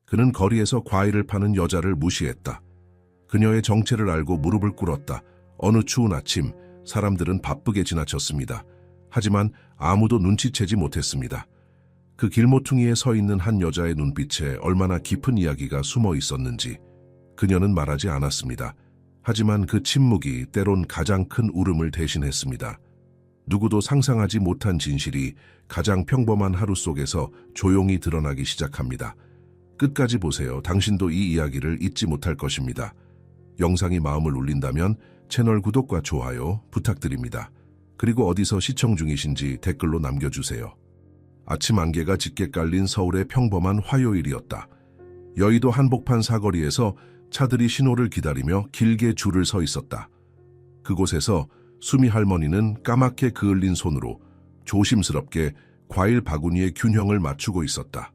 그는 거리에서 과일을 파는 여자를 무시했다. 그녀의 정체를 알고 무릎을 꿇었다. 어느 추운 아침, 사람들은 바쁘게 지나쳤습니다. 하지만 아무도 눈치채지 못했습니다. 그 길모퉁이에 서 있는 한 여자의 눈빛에 얼마나 깊은 이야기가 숨어 있었는지 그녀는 말하지 않았습니다. 하지만 그 침묵이 때론 가장 큰 울음을 대신했습니다. 누구도 상상하지 못한 진실이 가장 평범한 하루 속에서 조용히 드러나기 시작합니다. 끝까지 보세요. 당신도 이 이야기를 잊지 못할 것입니다. 영상이 마음을 울린다면 채널 구독과 좋아요 부탁드립니다. 그리고 어디서 시청 중이신지 댓글로 남겨주세요. 아침 안개가 짙게 깔린 서울의 평범한 화요일이었다. 여의도 한복판 사거리에서 차들이 신호를 기다리며 길게 줄을 서 있었다. 그곳에서 수미 할머니는 까맣게 그을린 손으로 조심스럽게 과일 바구니의 균형을 맞추고 있었다.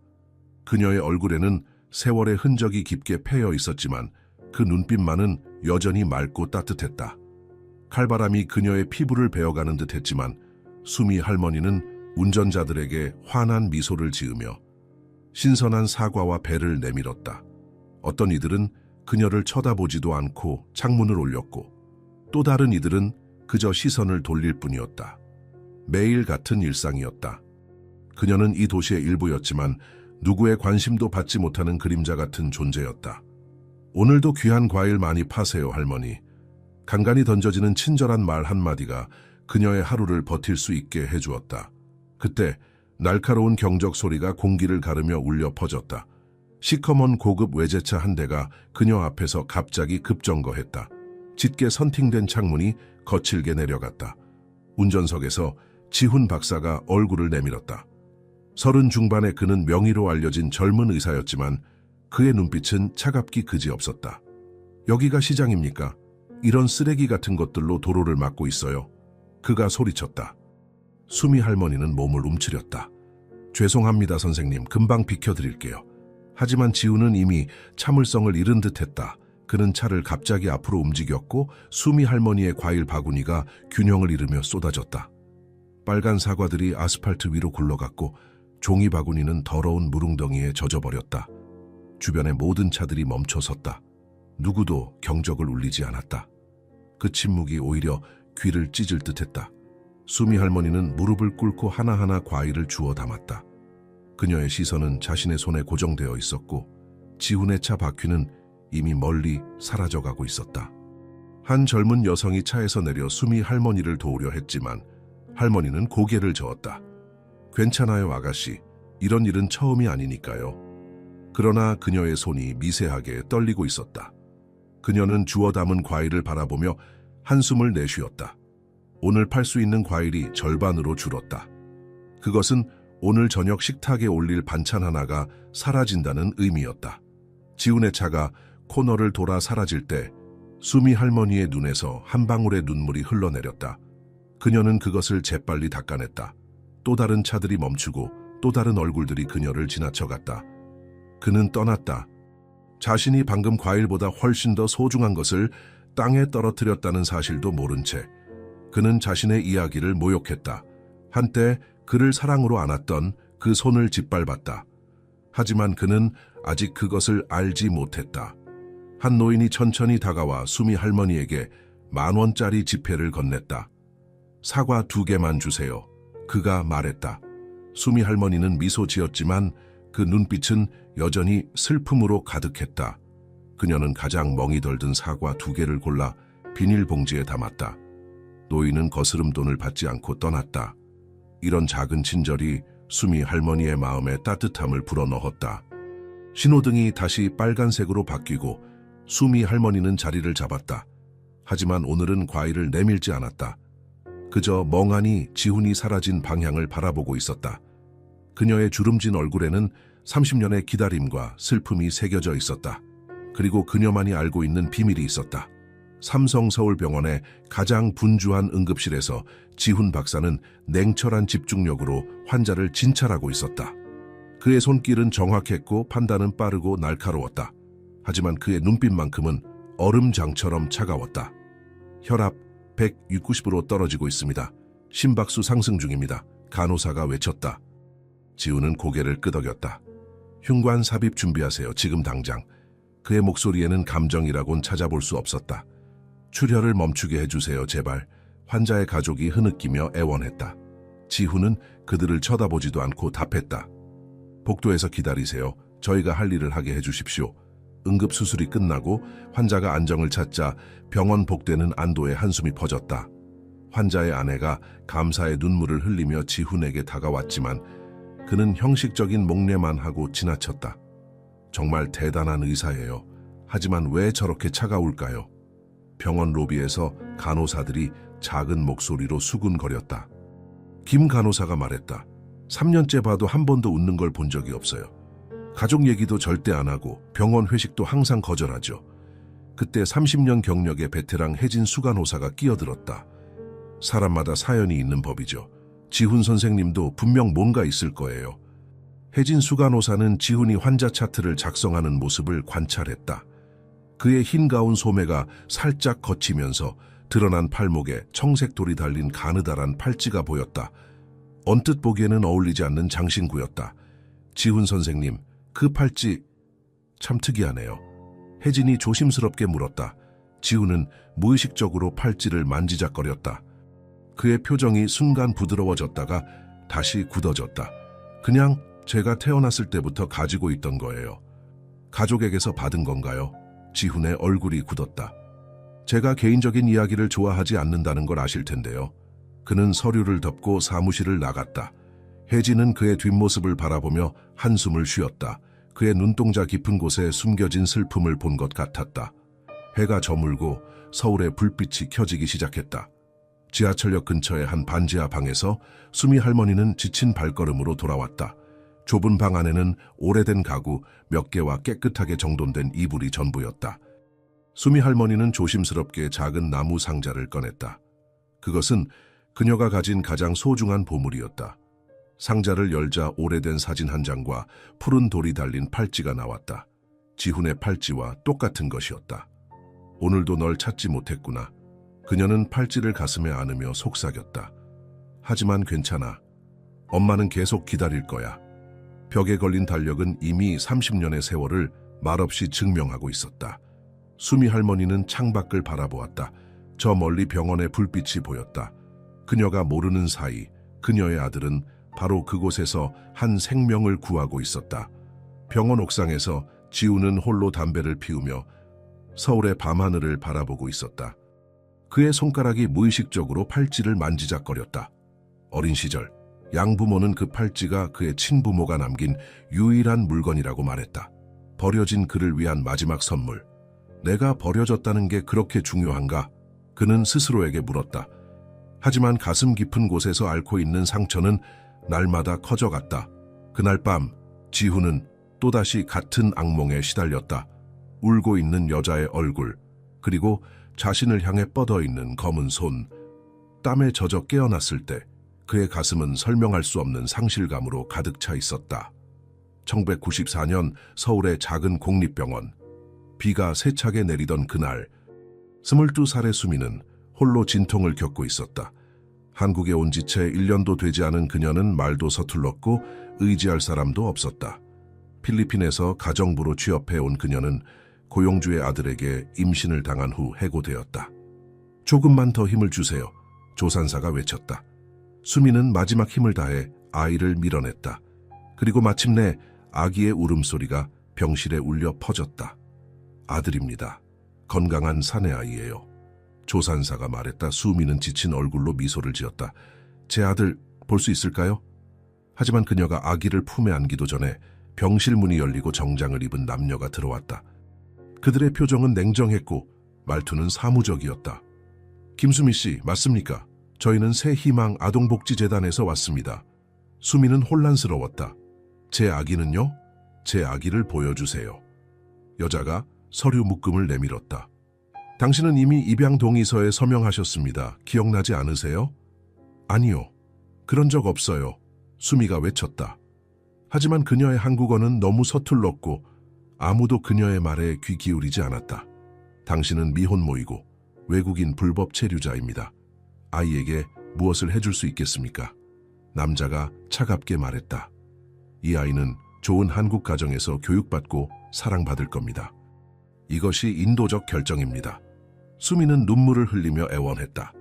그녀의 얼굴에는 세월의 흔적이 깊게 패여 있었지만 그 눈빛만은 여전히 맑고 따뜻했다. 칼바람이 그녀의 피부를 베어가는 듯 했지만 수미 할머니는 운전자들에게 환한 미소를 지으며 신선한 사과와 배를 내밀었다. 어떤 이들은 그녀를 쳐다보지도 않고 창문을 올렸고 또 다른 이들은 그저 시선을 돌릴 뿐이었다. 매일 같은 일상이었다. 그녀는 이 도시의 일부였지만 누구의 관심도 받지 못하는 그림자 같은 존재였다. 오늘도 귀한 과일 많이 파세요, 할머니. 간간히 던져지는 친절한 말 한마디가 그녀의 하루를 버틸 수 있게 해주었다. 그때 날카로운 경적 소리가 공기를 가르며 울려 퍼졌다. 시커먼 고급 외제차 한 대가 그녀 앞에서 갑자기 급정거했다. 짙게 선팅된 창문이 거칠게 내려갔다. 운전석에서 지훈 박사가 얼굴을 내밀었다. 30 중반의 그는 명의로 알려진 젊은 의사였지만 그의 눈빛은 차갑기 그지없었다. 여기가 시장입니까? 이런 쓰레기 같은 것들로 도로를 막고 있어요. 그가 소리쳤다. 수미 할머니는 몸을 움츠렸다. 죄송합니다, 선생님. 금방 비켜드릴게요. 하지만 지훈은 이미 참을성을 잃은 듯했다. 그는 차를 갑자기 앞으로 움직였고 수미 할머니의 과일 바구니가 균형을 잃으며 쏟아졌다. 빨간 사과들이 아스팔트 위로 굴러갔고 종이 바구니는 더러운 물웅덩이에 젖어버렸다. 주변의 모든 차들이 멈춰섰다. 누구도 경적을 울리지 않았다. 그 침묵이 오히려 귀를 찢을 듯했다. 수미 할머니는 무릎을 꿇고 하나하나 과일을 주워 담았다. 그녀의 시선은 자신의 손에 고정되어 있었고 지훈의 차 바퀴는 이미 멀리 사라져가고 있었다. 한 젊은 여성이 차에서 내려 수미 할머니를 도우려 했지만 할머니는 고개를 저었다. 괜찮아요, 아가씨. 이런 일은 처음이 아니니까요. 그러나 그녀의 손이 미세하게 떨리고 있었다. 그녀는 주워 담은 과일을 바라보며 한숨을 내쉬었다. 오늘 팔 수 있는 과일이 절반으로 줄었다. 그것은 오늘 저녁 식탁에 올릴 반찬 하나가 사라진다는 의미였다. 지훈의 차가 코너를 돌아 사라질 때 수미 할머니의 눈에서 한 방울의 눈물이 흘러내렸다. 그녀는 그것을 재빨리 닦아냈다. 또 다른 차들이 멈추고 또 다른 얼굴들이 그녀를 지나쳐갔다. 그는 떠났다. 자신이 방금 과일보다 훨씬 더 소중한 것을 땅에 떨어뜨렸다는 사실도 모른 채 그는 자신의 이야기를 모욕했다. 한때 그를 사랑으로 안았던 그 손을 짓밟았다. 하지만 그는 아직 그것을 알지 못했다. 한 노인이 천천히 다가와 수미 할머니에게 10,000원짜리 지폐를 건넸다. 사과 2개만 주세요. 그가 말했다. 수미 할머니는 미소 지었지만 그 눈빛은 여전히 슬픔으로 가득했다. 그녀는 가장 멍이 덜든 사과 2개를 골라 비닐봉지에 담았다. 노인은 거스름돈을 받지 않고 떠났다. 이런 작은 친절이 수미 할머니의 마음에 따뜻함을 불어넣었다. 신호등이 다시 빨간색으로 바뀌고 수미 할머니는 자리를 잡았다. 하지만 오늘은 과일을 내밀지 않았다. 그저 멍하니 지훈이 사라진 방향을 바라보고 있었다. 그녀의 주름진 얼굴에는 30년의 기다림과 슬픔이 새겨져 있었다. 그리고 그녀만이 알고 있는 비밀이 있었다. 삼성서울병원의 가장 분주한 응급실에서 지훈 박사는 냉철한 집중력으로 환자를 진찰하고 있었다. 그의 손길은 정확했고 판단은 빠르고 날카로웠다. 하지만 그의 눈빛만큼은 얼음장처럼 차가웠다. 혈압 160으로 떨어지고 있습니다. 심박수 상승 중입니다. 간호사가 외쳤다. 지훈은 고개를 끄덕였다. 흉관 삽입 준비하세요. 지금 당장. 그의 목소리에는 감정이라곤 찾아볼 수 없었다. 출혈을 멈추게 해주세요. 제발. 환자의 가족이 흐느끼며 애원했다. 지훈은 그들을 쳐다보지도 않고 답했다. 복도에서 기다리세요. 저희가 할 일을 하게 해주십시오. 응급수술이 끝나고 환자가 안정을 찾자 병원 복도에는 안도의 한숨이 퍼졌다. 환자의 아내가 감사의 눈물을 흘리며 지훈에게 다가왔지만 그는 형식적인 목례만 하고 지나쳤다. 정말 대단한 의사예요. 하지만 왜 저렇게 차가울까요? 병원 로비에서 간호사들이 작은 목소리로 수군거렸다. 김 간호사가 말했다. 3년째 봐도 한 번도 웃는 걸 본 적이 없어요. 가족 얘기도 절대 안 하고 병원 회식도 항상 거절하죠. 그때 30년 경력의 베테랑 혜진 수간호사가 끼어들었다. 사람마다 사연이 있는 법이죠. 지훈 선생님도 분명 뭔가 있을 거예요. 혜진 수간호사는 지훈이 환자 차트를 작성하는 모습을 관찰했다. 그의 흰 가운 소매가 살짝 걷히면서 드러난 팔목에 청색 돌이 달린 가느다란 팔찌가 보였다. 언뜻 보기에는 어울리지 않는 장신구였다. 지훈 선생님, 그 팔찌 참 특이하네요. 혜진이 조심스럽게 물었다. 지훈은 무의식적으로 팔찌를 만지작거렸다. 그의 표정이 순간 부드러워졌다가 다시 굳어졌다. 그냥 제가 태어났을 때부터 가지고 있던 거예요. 가족에게서 받은 건가요? 지훈의 얼굴이 굳었다. 제가 개인적인 이야기를 좋아하지 않는다는 걸 아실 텐데요. 그는 서류를 덮고 사무실을 나갔다. 혜진은 그의 뒷모습을 바라보며 한숨을 쉬었다. 그의 눈동자 깊은 곳에 숨겨진 슬픔을 본 것 같았다. 해가 저물고 서울의 불빛이 켜지기 시작했다. 지하철역 근처의 한 반지하 방에서 수미 할머니는 지친 발걸음으로 돌아왔다. 좁은 방 안에는 오래된 가구 몇 개와 깨끗하게 정돈된 이불이 전부였다. 수미 할머니는 조심스럽게 작은 나무 상자를 꺼냈다. 그것은 그녀가 가진 가장 소중한 보물이었다. 상자를 열자 오래된 사진 한 장과 푸른 돌이 달린 팔찌가 나왔다. 지훈의 팔찌와 똑같은 것이었다. 오늘도 널 찾지 못했구나. 그녀는 팔찌를 가슴에 안으며 속삭였다. 하지만 괜찮아. 엄마는 계속 기다릴 거야. 벽에 걸린 달력은 이미 30년의 세월을 말없이 증명하고 있었다. 수미 할머니는 창밖을 바라보았다. 저 멀리 병원의 불빛이 보였다. 그녀가 모르는 사이 그녀의 아들은 바로 그곳에서 한 생명을 구하고 있었다. 병원 옥상에서 지훈은 홀로 담배를 피우며 서울의 밤하늘을 바라보고 있었다. 그의 손가락이 무의식적으로 팔찌를 만지작거렸다. 어린 시절 양부모는 그 팔찌가 그의 친부모가 남긴 유일한 물건이라고 말했다. 버려진 그를 위한 마지막 선물. 내가 버려졌다는 게 그렇게 중요한가? 그는 스스로에게 물었다. 하지만 가슴 깊은 곳에서 앓고 있는 상처는 날마다 커져갔다. 그날 밤 지훈은 또다시 같은 악몽에 시달렸다. 울고 있는 여자의 얼굴, 그리고 자신을 향해 뻗어있는 검은 손. 땀에 젖어 깨어났을 때 그의 가슴은 설명할 수 없는 상실감으로 가득 차 있었다. 1994년 서울의 작은 공립병원. 비가 세차게 내리던 그날, 22살의 수미는 홀로 진통을 겪고 있었다. 한국에 온 지 채 1년도 되지 않은 그녀는 말도 서툴렀고 의지할 사람도 없었다. 필리핀에서 가정부로 취업해온 그녀는 고용주의 아들에게 임신을 당한 후 해고되었다. 조금만 더 힘을 주세요. 조산사가 외쳤다. 수미는 마지막 힘을 다해 아이를 밀어냈다. 그리고 마침내 아기의 울음소리가 병실에 울려 퍼졌다. 아들입니다. 건강한 사내아이예요. 조산사가 말했다. 수미는 지친 얼굴로 미소를 지었다. 제 아들 볼 수 있을까요? 하지만 그녀가 아기를 품에 안기도 전에 병실 문이 열리고 정장을 입은 남녀가 들어왔다. 그들의 표정은 냉정했고 말투는 사무적이었다. 김수미 씨, 맞습니까? 저희는 새희망 아동복지재단에서 왔습니다. 수미는 혼란스러웠다. 제 아기는요? 제 아기를 보여주세요. 여자가 서류 묶음을 내밀었다. 당신은 이미 입양 동의서에 서명하셨습니다. 기억나지 않으세요? 아니요. 그런 적 없어요. 수미가 외쳤다. 하지만 그녀의 한국어는 너무 서툴렀고 아무도 그녀의 말에 귀 기울이지 않았다. 당신은 미혼모이고 외국인 불법 체류자입니다. 아이에게 무엇을 해줄 수 있겠습니까? 남자가 차갑게 말했다. 이 아이는 좋은 한국 가정에서 교육받고 사랑받을 겁니다. 이것이 인도적 결정입니다. 수미는 눈물을 흘리며 애원했다.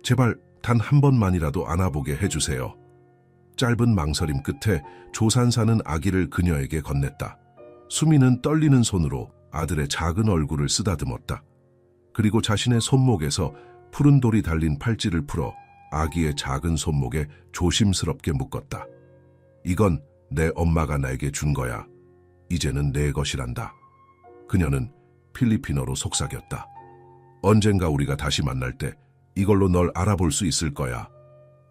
제발 단 한 번만이라도 안아보게 해주세요. 짧은 망설임 끝에 조산사는 아기를 그녀에게 건넸다. 수미는 떨리는 손으로 아들의 작은 얼굴을 쓰다듬었다. 그리고 자신의 손목에서 푸른 돌이 달린 팔찌를 풀어 아기의 작은 손목에 조심스럽게 묶었다. 이건 내 엄마가 나에게 준 거야. 이제는 내 것이란다. 그녀는 필리핀어로 속삭였다. 언젠가 우리가 다시 만날 때 이걸로 널 알아볼 수 있을 거야.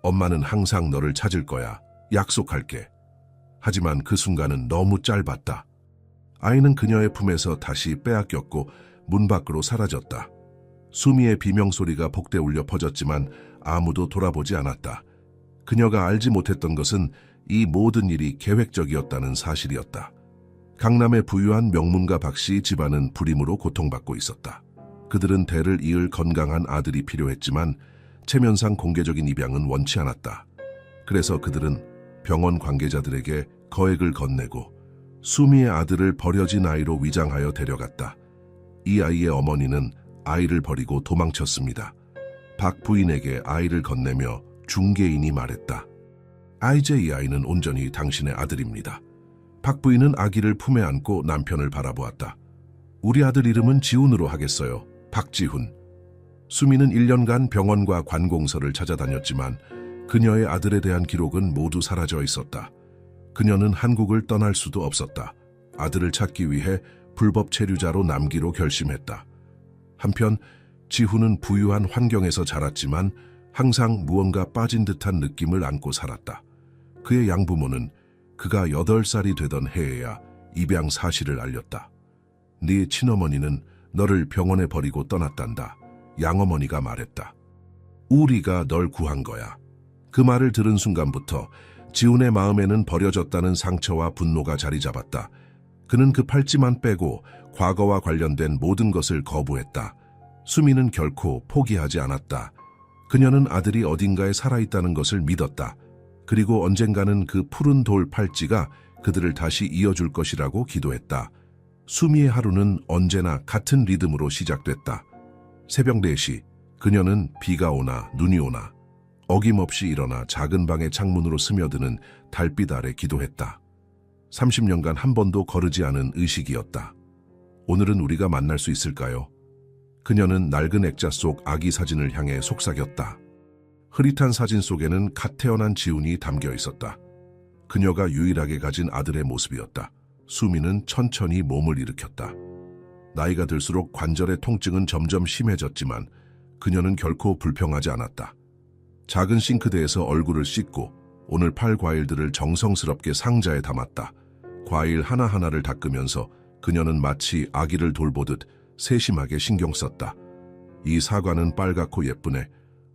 엄마는 항상 너를 찾을 거야. 약속할게. 하지만 그 순간은 너무 짧았다. 아이는 그녀의 품에서 다시 빼앗겼고 문 밖으로 사라졌다. 수미의 비명소리가 복대 울려 퍼졌지만 아무도 돌아보지 않았다. 그녀가 알지 못했던 것은 이 모든 일이 계획적이었다는 사실이었다. 강남의 부유한 명문가 박씨 집안은 불임으로 고통받고 있었다. 그들은 대를 이을 건강한 아들이 필요했지만 체면상 공개적인 입양은 원치 않았다. 그래서 그들은 병원 관계자들에게 거액을 건네고 수미의 아들을 버려진 아이로 위장하여 데려갔다. 이 아이의 어머니는 아이를 버리고 도망쳤습니다. 박 부인에게 아이를 건네며 중개인이 말했다. 이제 이 아이는 온전히 당신의 아들입니다. 박 부인은 아기를 품에 안고 남편을 바라보았다. 우리 아들 이름은 지훈으로 하겠어요. 박지훈. 수미는 1년간 병원과 관공서를 찾아다녔지만 그녀의 아들에 대한 기록은 모두 사라져 있었다. 그녀는 한국을 떠날 수도 없었다. 아들을 찾기 위해 불법 체류자로 남기로 결심했다. 한편 지훈은 부유한 환경에서 자랐지만 항상 무언가 빠진 듯한 느낌을 안고 살았다. 그의 양부모는 그가 8살이 되던 해에야 입양 사실을 알렸다. 네 친어머니는 너를 병원에 버리고 떠났단다. 양어머니가 말했다. 우리가 널 구한 거야. 그 말을 들은 순간부터 지훈의 마음에는 버려졌다는 상처와 분노가 자리 잡았다. 그는 그 팔찌만 빼고 과거와 관련된 모든 것을 거부했다. 수미는 결코 포기하지 않았다. 그녀는 아들이 어딘가에 살아있다는 것을 믿었다. 그리고 언젠가는 그 푸른 돌 팔찌가 그들을 다시 이어줄 것이라고 기도했다. 수미의 하루는 언제나 같은 리듬으로 시작됐다. 새벽 4시, 그녀는 비가 오나 눈이 오나 어김없이 일어나 작은 방의 창문으로 스며드는 달빛 아래 기도했다. 30년간 한 번도 거르지 않은 의식이었다. 오늘은 우리가 만날 수 있을까요? 그녀는 낡은 액자 속 아기 사진을 향해 속삭였다. 흐릿한 사진 속에는 갓 태어난 지훈이 담겨 있었다. 그녀가 유일하게 가진 아들의 모습이었다. 수미는 천천히 몸을 일으켰다. 나이가 들수록 관절의 통증은 점점 심해졌지만 그녀는 결코 불평하지 않았다. 작은 싱크대에서 얼굴을 씻고 오늘 팔 과일들을 정성스럽게 상자에 담았다. 과일 하나하나를 닦으면서 그녀는 마치 아기를 돌보듯 세심하게 신경 썼다. 이 사과는 빨갛고 예쁘네.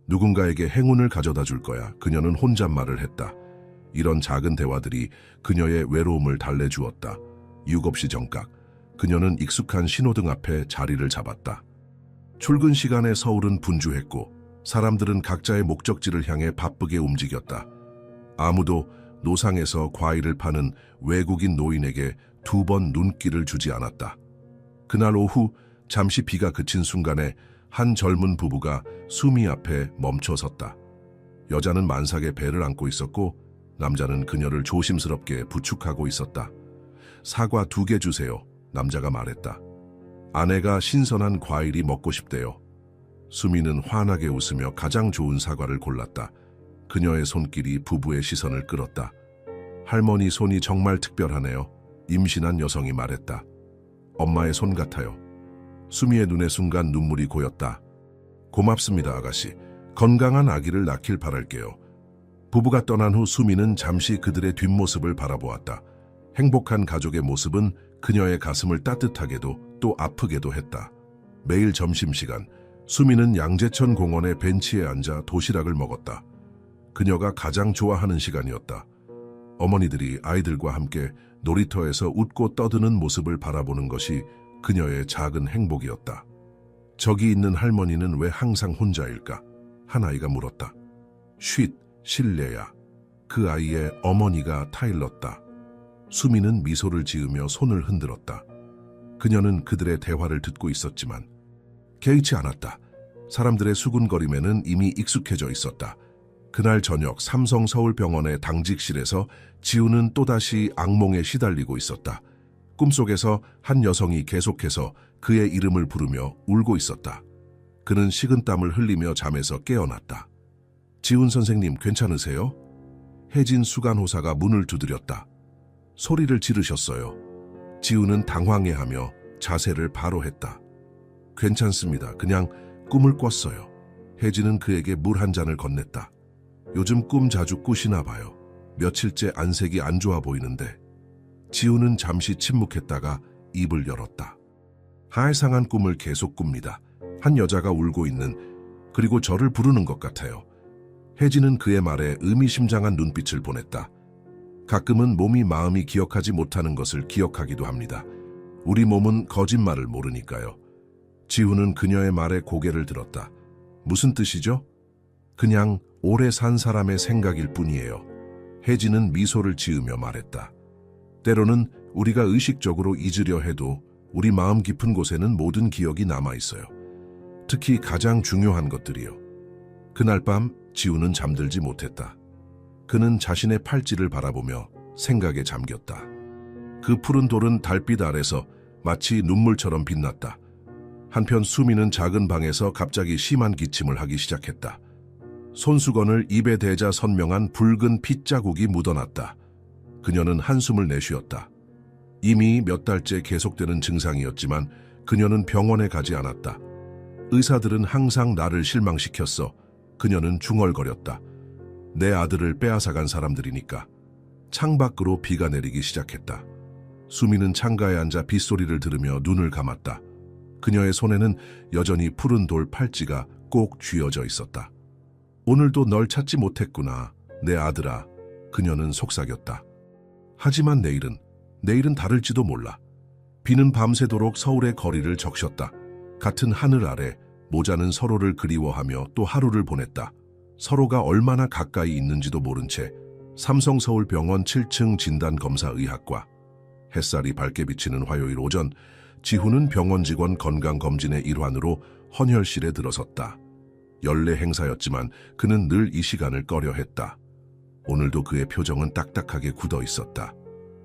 누군가에게 행운을 가져다 줄 거야. 그녀는 혼잣말을 했다. 이런 작은 대화들이 그녀의 외로움을 달래주었다. 7시 정각, 그녀는 익숙한 신호등 앞에 자리를 잡았다. 출근 시간에 서울은 분주했고 사람들은 각자의 목적지를 향해 바쁘게 움직였다. 아무도 노상에서 과일을 파는 외국인 노인에게 2번 눈길을 주지 않았다. 그날 오후 잠시 비가 그친 순간에 한 젊은 부부가 수미 앞에 멈춰 섰다. 여자는 만삭의 배를 안고 있었고 남자는 그녀를 조심스럽게 부축하고 있었다. 사과 2개 주세요. 남자가 말했다. 아내가 신선한 과일이 먹고 싶대요. 수미는 환하게 웃으며 가장 좋은 사과를 골랐다. 그녀의 손길이 부부의 시선을 끌었다. 할머니 손이 정말 특별하네요. 임신한 여성이 말했다. 엄마의 손 같아요. 수미의 눈에 순간 눈물이 고였다. 고맙습니다, 아가씨. 건강한 아기를 낳길 바랄게요. 부부가 떠난 후 수미는 잠시 그들의 뒷모습을 바라보았다. 행복한 가족의 모습은 그녀의 가슴을 따뜻하게도 또 아프게도 했다. 매일 점심시간, 수미는 양재천 공원의 벤치에 앉아 도시락을 먹었다. 그녀가 가장 좋아하는 시간이었다. 어머니들이 아이들과 함께 놀이터에서 웃고 떠드는 모습을 바라보는 것이 그녀의 작은 행복이었다. 저기 있는 할머니는 왜 항상 혼자일까? 한 아이가 물었다. 쉿, 실례야. 그 아이의 어머니가 타일렀다. 수미는 미소를 지으며 손을 흔들었다. 그녀는 그들의 대화를 듣고 있었지만 개의치 않았다. 사람들의 수군거림에는 이미 익숙해져 있었다. 그날 저녁 삼성 서울병원의 당직실에서 지우는 또다시 악몽에 시달리고 있었다. 꿈속에서 한 여성이 계속해서 그의 이름을 부르며 울고 있었다. 그는 식은땀을 흘리며 잠에서 깨어났다. 지훈 선생님 괜찮으세요? 혜진 수간호사가 문을 두드렸다. 소리를 지르셨어요. 지훈은 당황해하며 자세를 바로 했다. 괜찮습니다. 그냥 꿈을 꿨어요. 혜진은 그에게 물 한 잔을 건넸다. 요즘 꿈 자주 꾸시나 봐요. 며칠째 안색이 안 좋아 보이는데. 지훈은 잠시 침묵했다가 입을 열었다. 하이상한 꿈을 계속 꿉니다. 한 여자가 울고 있는, 그리고 저를 부르는 것 같아요. 혜진은 그의 말에 의미심장한 눈빛을 보냈다. 가끔은 몸이 마음이 기억하지 못하는 것을 기억하기도 합니다. 우리 몸은 거짓말을 모르니까요. 지훈은 그녀의 말에 고개를 들었다. 무슨 뜻이죠? 그냥 오래 산 사람의 생각일 뿐이에요. 혜진은 미소를 지으며 말했다. 때로는 우리가 의식적으로 잊으려 해도 우리 마음 깊은 곳에는 모든 기억이 남아있어요. 특히 가장 중요한 것들이요. 그날 밤 지훈은 잠들지 못했다. 그는 자신의 팔찌를 바라보며 생각에 잠겼다. 그 푸른 돌은 달빛 아래서 마치 눈물처럼 빛났다. 한편 수미는 작은 방에서 갑자기 심한 기침을 하기 시작했다. 손수건을 입에 대자 선명한 붉은 핏자국이 묻어났다. 그녀는 한숨을 내쉬었다. 이미 몇 달째 계속되는 증상이었지만 그녀는 병원에 가지 않았다. 의사들은 항상 나를 실망시켰어. 그녀는 중얼거렸다. 내 아들을 빼앗아간 사람들이니까. 창밖으로 비가 내리기 시작했다. 수미는 창가에 앉아 빗소리를 들으며 눈을 감았다. 그녀의 손에는 여전히 푸른 돌 팔찌가 꼭 쥐어져 있었다. 오늘도 널 찾지 못했구나, 내 아들아. 그녀는 속삭였다. 하지만 내일은 다를지도 몰라. 비는 밤새도록 서울의 거리를 적셨다. 같은 하늘 아래 모자는 서로를 그리워하며 또 하루를 보냈다. 서로가 얼마나 가까이 있는지도 모른 채 삼성서울병원 7층 진단검사의학과. 햇살이 밝게 비치는 화요일 오전, 지훈은 병원 직원 건강검진의 일환으로 헌혈실에 들어섰다. 연례 행사였지만 그는 늘 이 시간을 꺼려했다. 오늘도 그의 표정은 딱딱하게 굳어 있었다.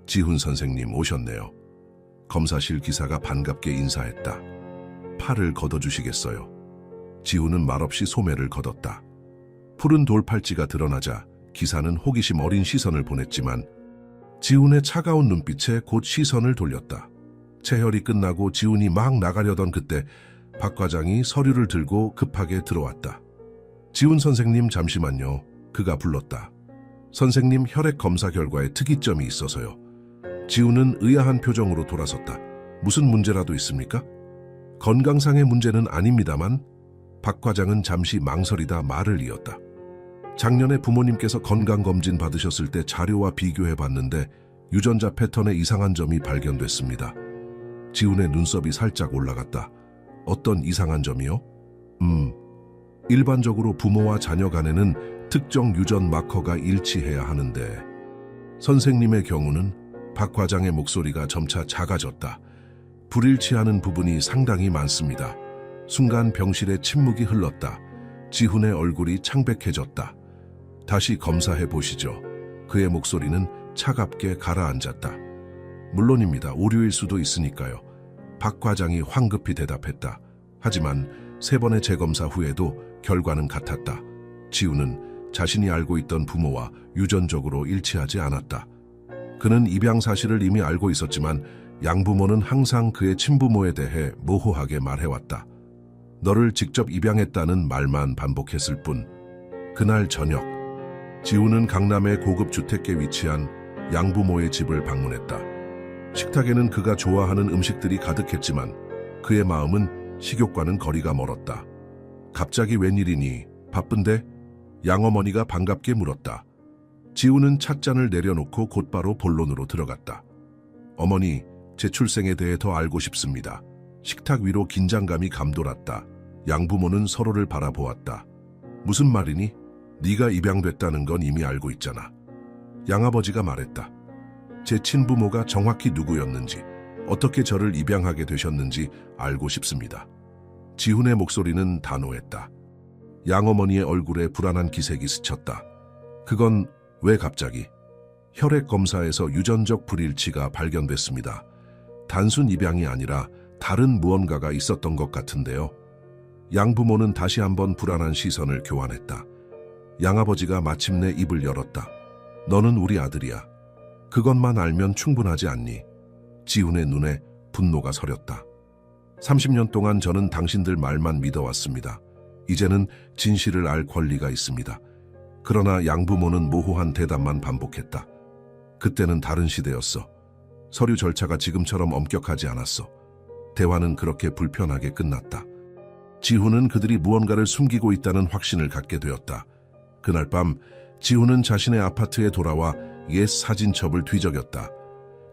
지훈 선생님 오셨네요. 검사실 기사가 반갑게 인사했다. 팔을 걷어주시겠어요? 지훈은 말없이 소매를 걷었다. 푸른 돌팔찌가 드러나자 기사는 호기심 어린 시선을 보냈지만 지훈의 차가운 눈빛에 곧 시선을 돌렸다. 체혈이 끝나고 지훈이 막 나가려던 그때 박 과장이 서류를 들고 급하게 들어왔다. 지훈 선생님 잠시만요. 그가 불렀다. 선생님 혈액 검사 결과에 특이점이 있어서요. 지훈은 의아한 표정으로 돌아섰다. 무슨 문제라도 있습니까? 건강상의 문제는 아닙니다만. 박 과장은 잠시 망설이다 말을 이었다. 작년에 부모님께서 건강검진 받으셨을 때 자료와 비교해봤는데 유전자 패턴에 이상한 점이 발견됐습니다. 지훈의 눈썹이 살짝 올라갔다. 어떤 이상한 점이요? 일반적으로 부모와 자녀 간에는 특정 유전 마커가 일치해야 하는데 선생님의 경우는. 박 과장의 목소리가 점차 작아졌다. 불일치하는 부분이 상당히 많습니다. 순간 병실에 침묵이 흘렀다. 지훈의 얼굴이 창백해졌다. 다시 검사해 보시죠. 그의 목소리는 차갑게 가라앉았다. 물론입니다. 오류일 수도 있으니까요. 박 과장이 황급히 대답했다. 하지만 3번의 재검사 후에도 결과는 같았다. 지훈은 자신이 알고 있던 부모와 유전적으로 일치하지 않았다. 그는 입양 사실을 이미 알고 있었지만 양부모는 항상 그의 친부모에 대해 모호하게 말해왔다. 너를 직접 입양했다는 말만 반복했을 뿐. 그날 저녁, 지훈은 강남의 고급 주택가에 위치한 양부모의 집을 방문했다. 식탁에는 그가 좋아하는 음식들이 가득했지만 그의 마음은 식욕과는 거리가 멀었다. 갑자기 웬일이니? 바쁜데? 양어머니가 반갑게 물었다. 지훈은 찻잔을 내려놓고 곧바로 본론으로 들어갔다. 어머니, 제 출생에 대해 더 알고 싶습니다. 식탁 위로 긴장감이 감돌았다. 양부모는 서로를 바라보았다. 무슨 말이니? 네가 입양됐다는 건 이미 알고 있잖아. 양아버지가 말했다. 제 친부모가 정확히 누구였는지, 어떻게 저를 입양하게 되셨는지 알고 싶습니다. 지훈의 목소리는 단호했다. 양어머니의 얼굴에 불안한 기색이 스쳤다. 그건 왜 갑자기? 혈액 검사에서 유전적 불일치가 발견됐습니다. 단순 입양이 아니라 다른 무언가가 있었던 것 같은데요. 양부모는 다시 한번 불안한 시선을 교환했다. 양아버지가 마침내 입을 열었다. 너는 우리 아들이야. 그것만 알면 충분하지 않니? 지훈의 눈에 분노가 서렸다. 30년 동안 저는 당신들 말만 믿어왔습니다. 이제는 진실을 알 권리가 있습니다. 그러나 양부모는 모호한 대답만 반복했다. 그때는 다른 시대였어. 서류 절차가 지금처럼 엄격하지 않았어. 대화는 그렇게 불편하게 끝났다. 지훈은 그들이 무언가를 숨기고 있다는 확신을 갖게 되었다. 그날 밤 지훈은 자신의 아파트에 돌아와 옛 사진첩을 뒤적였다.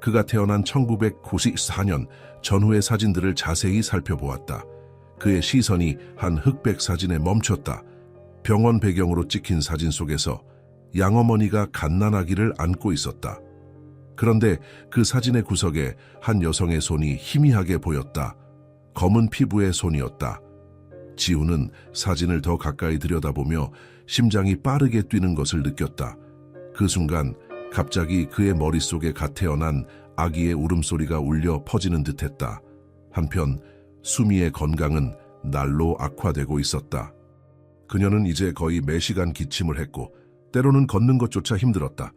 그가 태어난 1994년 전후의 사진들을 자세히 살펴보았다. 그의 시선이 한 흑백 사진에 멈췄다. 병원 배경으로 찍힌 사진 속에서 양어머니가 갓난아기를 안고 있었다. 그런데 그 사진의 구석에 한 여성의 손이 희미하게 보였다. 검은 피부의 손이었다. 지훈은 사진을 더 가까이 들여다보며 심장이 빠르게 뛰는 것을 느꼈다. 그 순간 갑자기 그의 머릿속에 갓 태어난 아기의 울음소리가 울려 퍼지는 듯했다. 한편 수미의 건강은 날로 악화되고 있었다. 그녀는 이제 거의 매시간 기침을 했고 때로는 걷는 것조차 힘들었다.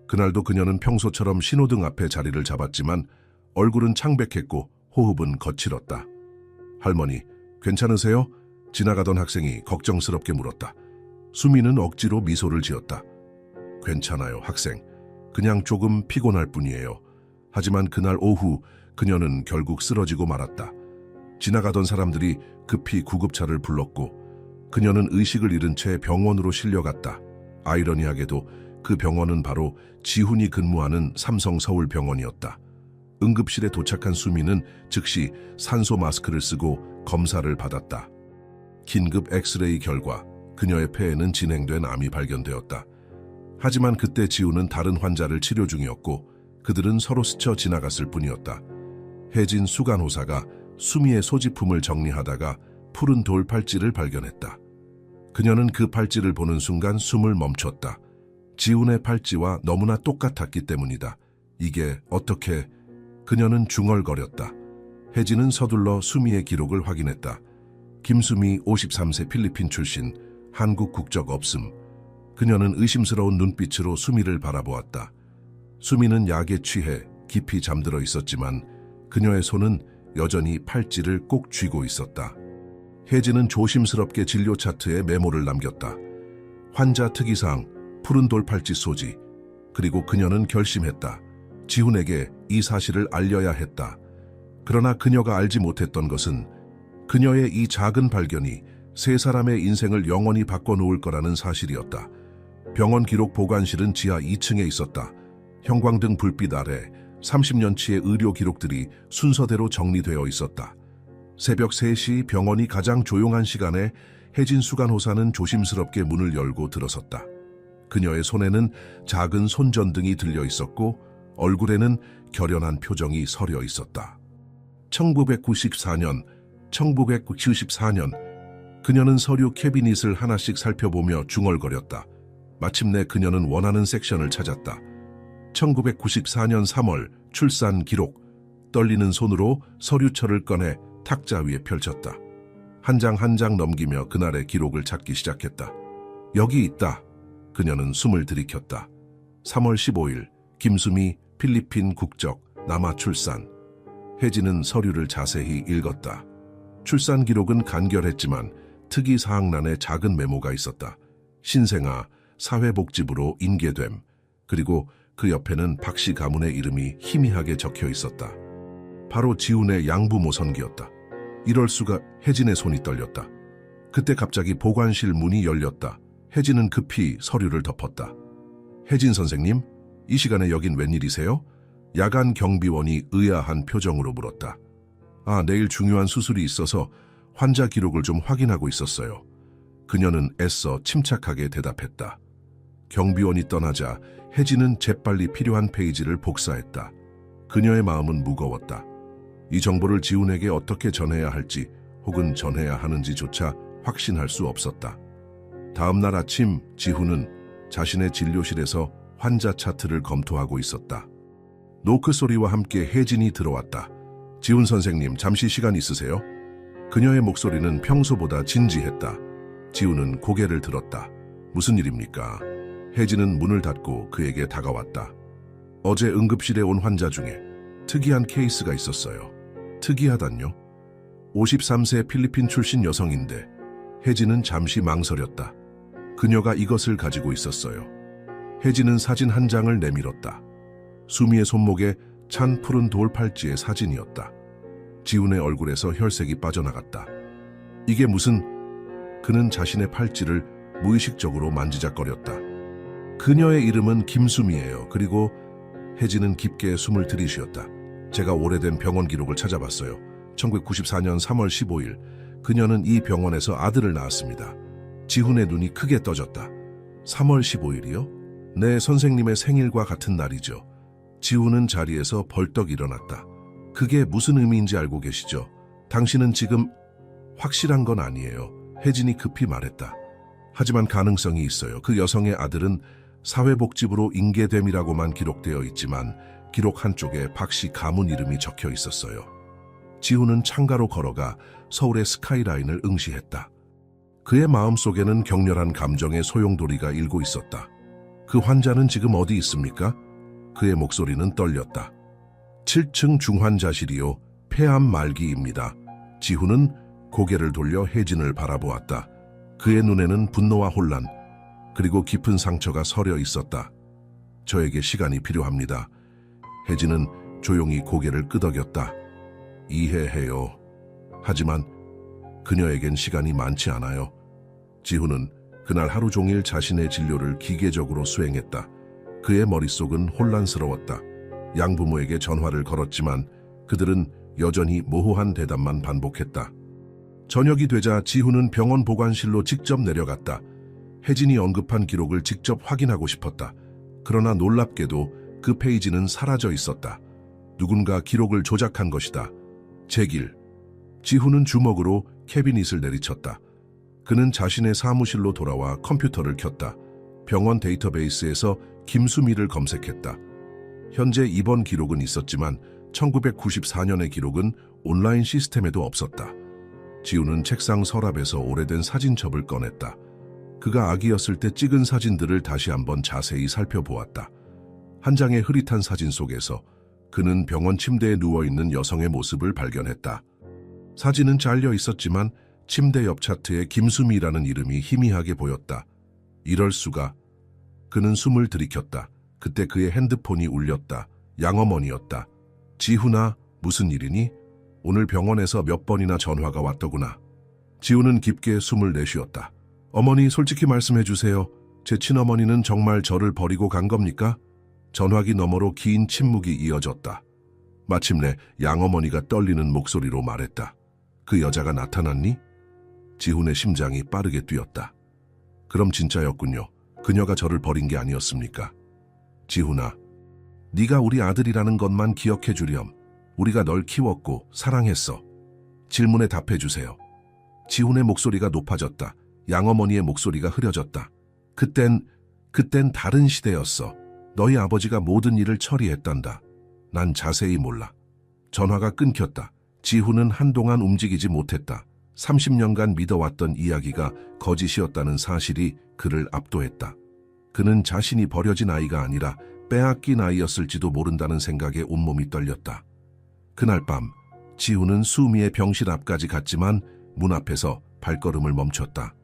그날도 그녀는 평소처럼 신호등 앞에 자리를 잡았지만 얼굴은 창백했고 호흡은 거칠었다. 할머니, 괜찮으세요? 지나가던 학생이 걱정스럽게 물었다. 수미는 억지로 미소를 지었다. 괜찮아요, 학생. 그냥 조금 피곤할 뿐이에요. 하지만 그날 오후 그녀는 결국 쓰러지고 말았다. 지나가던 사람들이 급히 구급차를 불렀고 그녀는 의식을 잃은 채 병원으로 실려갔다. 아이러니하게도 그 병원은 바로 지훈이 근무하는 삼성서울병원이었다. 응급실에 도착한 수미는 즉시 산소 마스크를 쓰고 검사를 받았다. 긴급 엑스레이 결과 그녀의 폐에는 진행된 암이 발견되었다. 하지만 그때 지훈은 다른 환자를 치료 중이었고 그들은 서로 스쳐 지나갔을 뿐이었다. 혜진 수간호사가 수미의 소지품을 정리하다가 푸른 돌 팔찌를 발견했다. 그녀는 그 팔찌를 보는 순간 숨을 멈췄다. 지훈의 팔찌와 너무나 똑같았기 때문이다. 이게 어떻게... 그녀는 중얼거렸다. 혜진은 서둘러 수미의 기록을 확인했다. 김수미 53세 필리핀 출신, 한국 국적 없음. 그녀는 의심스러운 눈빛으로 수미를 바라보았다. 수미는 약에 취해 깊이 잠들어 있었지만 그녀의 손은 여전히 팔찌를 꼭 쥐고 있었다. 혜진은 조심스럽게 진료 차트에 메모를 남겼다. 환자 특이사항, 푸른 돌 팔찌 소지. 그리고 그녀는 결심했다. 지훈에게 이 사실을 알려야 했다. 그러나 그녀가 알지 못했던 것은 그녀의 이 작은 발견이 세 사람의 인생을 영원히 바꿔놓을 거라는 사실이었다. 병원 기록 보관실은 지하 2층에 있었다. 형광등 불빛 아래 30년치의 의료 기록들이 순서대로 정리되어 있었다. 새벽 3시 병원이 가장 조용한 시간에 혜진 수간호사는 조심스럽게 문을 열고 들어섰다. 그녀의 손에는 작은 손전등이 들려 있었고 얼굴에는 결연한 표정이 서려 있었다. 1994년 그녀는 서류 캐비닛을 하나씩 살펴보며 중얼거렸다. 마침내 그녀는 원하는 섹션을 찾았다. 1994년 3월 출산 기록. 떨리는 손으로 서류철을 꺼내 탁자 위에 펼쳤다. 한 장 한 장 넘기며 그날의 기록을 찾기 시작했다. 여기 있다. 그녀는 숨을 들이켰다. 3월 15일 김수미 필리핀 국적 남아 출산. 혜진은 서류를 자세히 읽었다. 출산 기록은 간결했지만 특이사항란에 작은 메모가 있었다. 신생아 사회복지부로 인계됨. 그리고 그 옆에는 박씨 가문의 이름이 희미하게 적혀 있었다. 바로 지훈의 양부모 선기였다. 이럴 수가. 혜진의 손이 떨렸다. 그때 갑자기 보관실 문이 열렸다. 혜진은 급히 서류를 덮었다. 혜진 선생님, 이 시간에 여긴 웬일이세요? 야간 경비원이 의아한 표정으로 물었다. 아, 내일 중요한 수술이 있어서 환자 기록을 좀 확인하고 있었어요. 그녀는 애써 침착하게 대답했다. 경비원이 떠나자 혜진은 재빨리 필요한 페이지를 복사했다. 그녀의 마음은 무거웠다. 이 정보를 지훈에게 어떻게 전해야 할지 혹은 전해야 하는지조차 확신할 수 없었다. 다음 날 아침 지훈은 자신의 진료실에서 환자 차트를 검토하고 있었다. 노크 소리와 함께 혜진이 들어왔다. 지훈 선생님, 잠시 시간 있으세요? 그녀의 목소리는 평소보다 진지했다. 지훈은 고개를 들었다. 무슨 일입니까? 혜진은 문을 닫고 그에게 다가왔다. 어제 응급실에 온 환자 중에 특이한 케이스가 있었어요. 특이하단요? 53세 필리핀 출신 여성인데 혜진은 잠시 망설였다. 그녀가 이것을 가지고 있었어요. 혜진은 사진 한 장을 내밀었다. 수미의 손목에 찬 푸른 돌 팔찌의 사진이었다. 지훈의 얼굴에서 혈색이 빠져나갔다. 이게 무슨... 그는 자신의 팔찌를 무의식적으로 만지작거렸다. 그녀의 이름은 김수미예요. 그리고 혜진은 깊게 숨을 들이쉬었다. 제가 오래된 병원 기록을 찾아봤어요. 1994년 3월 15일 그녀는 이 병원에서 아들을 낳았습니다. 지훈의 눈이 크게 떠졌다. 3월 15일이요? 네, 선생님의 생일과 같은 날이죠. 지훈은 자리에서 벌떡 일어났다. 그게 무슨 의미인지 알고 계시죠? 당신은 지금... 확실한 건 아니에요. 혜진이 급히 말했다. 하지만 가능성이 있어요. 그 여성의 아들은 사회복지부로 인계됨이라고만 기록되어 있지만 기록 한쪽에 박씨 가문 이름이 적혀 있었어요. 지훈은 창가로 걸어가 서울의 스카이라인을 응시했다. 그의 마음속에는 격렬한 감정의 소용돌이가 일고 있었다. 그 환자는 지금 어디 있습니까? 그의 목소리는 떨렸다. 7층 중환자실이요. 폐암 말기입니다. 지훈은 고개를 돌려 혜진을 바라보았다. 그의 눈에는 분노와 혼란, 그리고 깊은 상처가 서려 있었다. 저에게 시간이 필요합니다. 혜진은 조용히 고개를 끄덕였다. 이해해요. 하지만 그녀에겐 시간이 많지 않아요. 지훈은 그날 하루 종일 자신의 진료를 기계적으로 수행했다. 그의 머릿속은 혼란스러웠다. 양부모에게 전화를 걸었지만 그들은 여전히 모호한 대답만 반복했다. 저녁이 되자 지훈은 병원 보관실로 직접 내려갔다. 혜진이 언급한 기록을 직접 확인하고 싶었다. 그러나 놀랍게도 그 페이지는 사라져 있었다. 누군가 기록을 조작한 것이다. 제길. 지훈은 주먹으로 캐비닛을 내리쳤다. 그는 자신의 사무실로 돌아와 컴퓨터를 켰다. 병원 데이터베이스에서 김수미를 검색했다. 현재 입원 기록은 있었지만 1994년의 기록은 온라인 시스템에도 없었다. 지훈은 책상 서랍에서 오래된 사진첩을 꺼냈다. 그가 아기였을 때 찍은 사진들을 다시 한번 자세히 살펴보았다. 한 장의 흐릿한 사진 속에서 그는 병원 침대에 누워있는 여성의 모습을 발견했다. 사진은 잘려 있었지만 침대 옆 차트에 김수미라는 이름이 희미하게 보였다. 이럴 수가. 그는 숨을 들이켰다. 그때 그의 핸드폰이 울렸다. 양어머니였다. 지훈아, 무슨 일이니? 오늘 병원에서 몇 번이나 전화가 왔더구나. 지훈은 깊게 숨을 내쉬었다. 어머니, 솔직히 말씀해 주세요. 제 친어머니는 정말 저를 버리고 간 겁니까? 전화기 너머로 긴 침묵이 이어졌다. 마침내 양어머니가 떨리는 목소리로 말했다. 그 여자가 나타났니? 지훈의 심장이 빠르게 뛰었다. 그럼 진짜였군요. 그녀가 저를 버린 게 아니었습니까? 지훈아, 네가 우리 아들이라는 것만 기억해 주렴. 우리가 널 키웠고 사랑했어. 질문에 답해 주세요. 지훈의 목소리가 높아졌다. 양어머니의 목소리가 흐려졌다. 그땐 다른 시대였어. 너희 아버지가 모든 일을 처리했단다. 난 자세히 몰라. 전화가 끊겼다. 지훈은 한동안 움직이지 못했다. 30년간 믿어왔던 이야기가 거짓이었다는 사실이 그를 압도했다. 그는 자신이 버려진 아이가 아니라 빼앗긴 아이였을지도 모른다는 생각에 온몸이 떨렸다. 그날 밤 지훈은 수미의 병실 앞까지 갔지만 문 앞에서 발걸음을 멈췄다.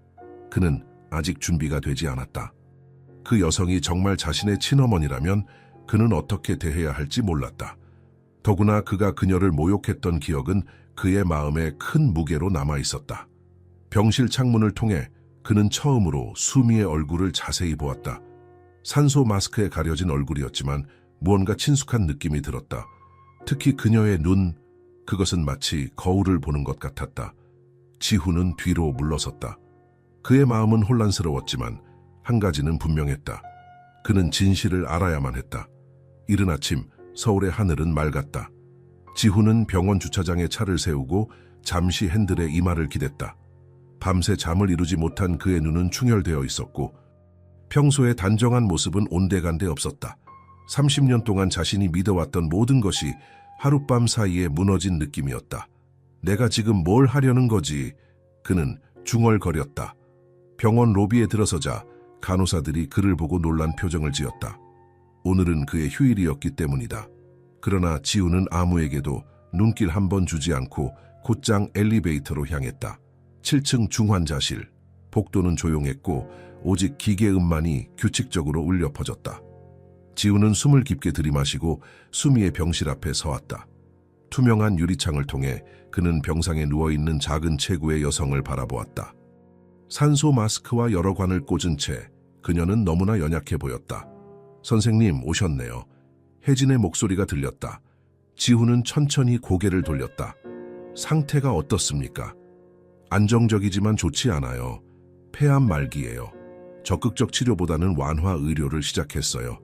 그는 아직 준비가 되지 않았다. 그 여성이 정말 자신의 친어머니라면 그는 어떻게 대해야 할지 몰랐다. 더구나 그가 그녀를 모욕했던 기억은 그의 마음에 큰 무게로 남아있었다. 병실 창문을 통해 그는 처음으로 수미의 얼굴을 자세히 보았다. 산소 마스크에 가려진 얼굴이었지만 무언가 친숙한 느낌이 들었다. 특히 그녀의 눈, 그것은 마치 거울을 보는 것 같았다. 지훈은 뒤로 물러섰다. 그의 마음은 혼란스러웠지만 한 가지는 분명했다. 그는 진실을 알아야만 했다. 이른 아침 서울의 하늘은 맑았다. 지훈은 병원 주차장에 차를 세우고 잠시 핸들에 이마를 기댔다. 밤새 잠을 이루지 못한 그의 눈은 충혈되어 있었고 평소의 단정한 모습은 온데간데 없었다. 30년 동안 자신이 믿어왔던 모든 것이 하룻밤 사이에 무너진 느낌이었다. 내가 지금 뭘 하려는 거지? 그는 중얼거렸다. 병원 로비에 들어서자 간호사들이 그를 보고 놀란 표정을 지었다. 오늘은 그의 휴일이었기 때문이다. 그러나 지훈은 아무에게도 눈길 한 번 주지 않고 곧장 엘리베이터로 향했다. 7층 중환자실. 복도는 조용했고 오직 기계음만이 규칙적으로 울려 퍼졌다. 지훈은 숨을 깊게 들이마시고 수미의 병실 앞에 서왔다. 투명한 유리창을 통해 그는 병상에 누워있는 작은 체구의 여성을 바라보았다. 산소 마스크와 여러 관을 꽂은 채 그녀는 너무나 연약해 보였다. 선생님 오셨네요. 혜진의 목소리가 들렸다. 지훈은 천천히 고개를 돌렸다. 상태가 어떻습니까? 안정적이지만 좋지 않아요. 폐암 말기예요. 적극적 치료보다는 완화 의료를 시작했어요.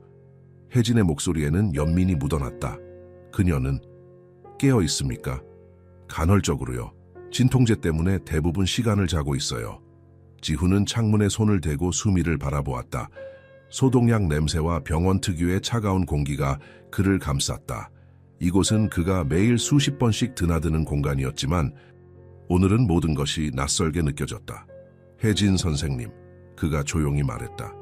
혜진의 목소리에는 연민이 묻어났다. 그녀는 깨어 있습니까? 간헐적으로요. 진통제 때문에 대부분 시간을 자고 있어요. 지훈은 창문에 손을 대고 수미를 바라보았다. 소독약 냄새와 병원 특유의 차가운 공기가 그를 감쌌다. 이곳은 그가 매일 수십 번씩 드나드는 공간이었지만 오늘은 모든 것이 낯설게 느껴졌다. 혜진 선생님, 그가 조용히 말했다.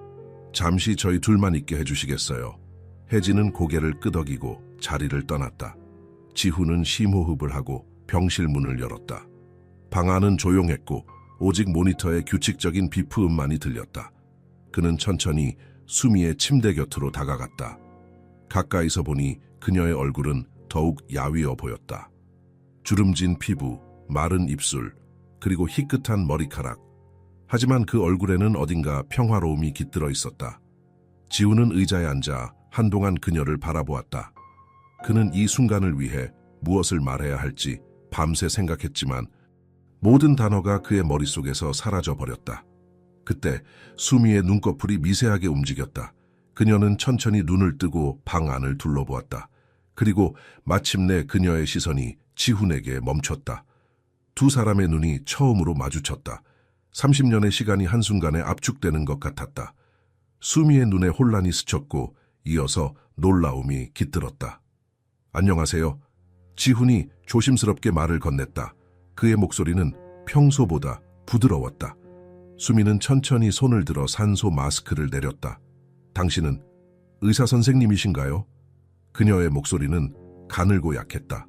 잠시 저희 둘만 있게 해주시겠어요? 혜진은 고개를 끄덕이고 자리를 떠났다. 지훈은 심호흡을 하고 병실 문을 열었다. 방 안은 조용했고 오직 모니터에 규칙적인 비프음만이 들렸다. 그는 천천히 수미의 침대 곁으로 다가갔다. 가까이서 보니 그녀의 얼굴은 더욱 야위어 보였다. 주름진 피부, 마른 입술, 그리고 희끗한 머리카락. 하지만 그 얼굴에는 어딘가 평화로움이 깃들어 있었다. 지훈은 의자에 앉아 한동안 그녀를 바라보았다. 그는 이 순간을 위해 무엇을 말해야 할지 밤새 생각했지만 모든 단어가 그의 머릿속에서 사라져 버렸다. 그때 수미의 눈꺼풀이 미세하게 움직였다. 그녀는 천천히 눈을 뜨고 방 안을 둘러보았다. 그리고 마침내 그녀의 시선이 지훈에게 멈췄다. 두 사람의 눈이 처음으로 마주쳤다. 30년의 시간이 한순간에 압축되는 것 같았다. 수미의 눈에 혼란이 스쳤고 이어서 놀라움이 깃들었다. 안녕하세요. 지훈이 조심스럽게 말을 건넸다. 그의 목소리는 평소보다 부드러웠다. 수미는 천천히 손을 들어 산소 마스크를 내렸다. 당신은 의사 선생님이신가요? 그녀의 목소리는 가늘고 약했다.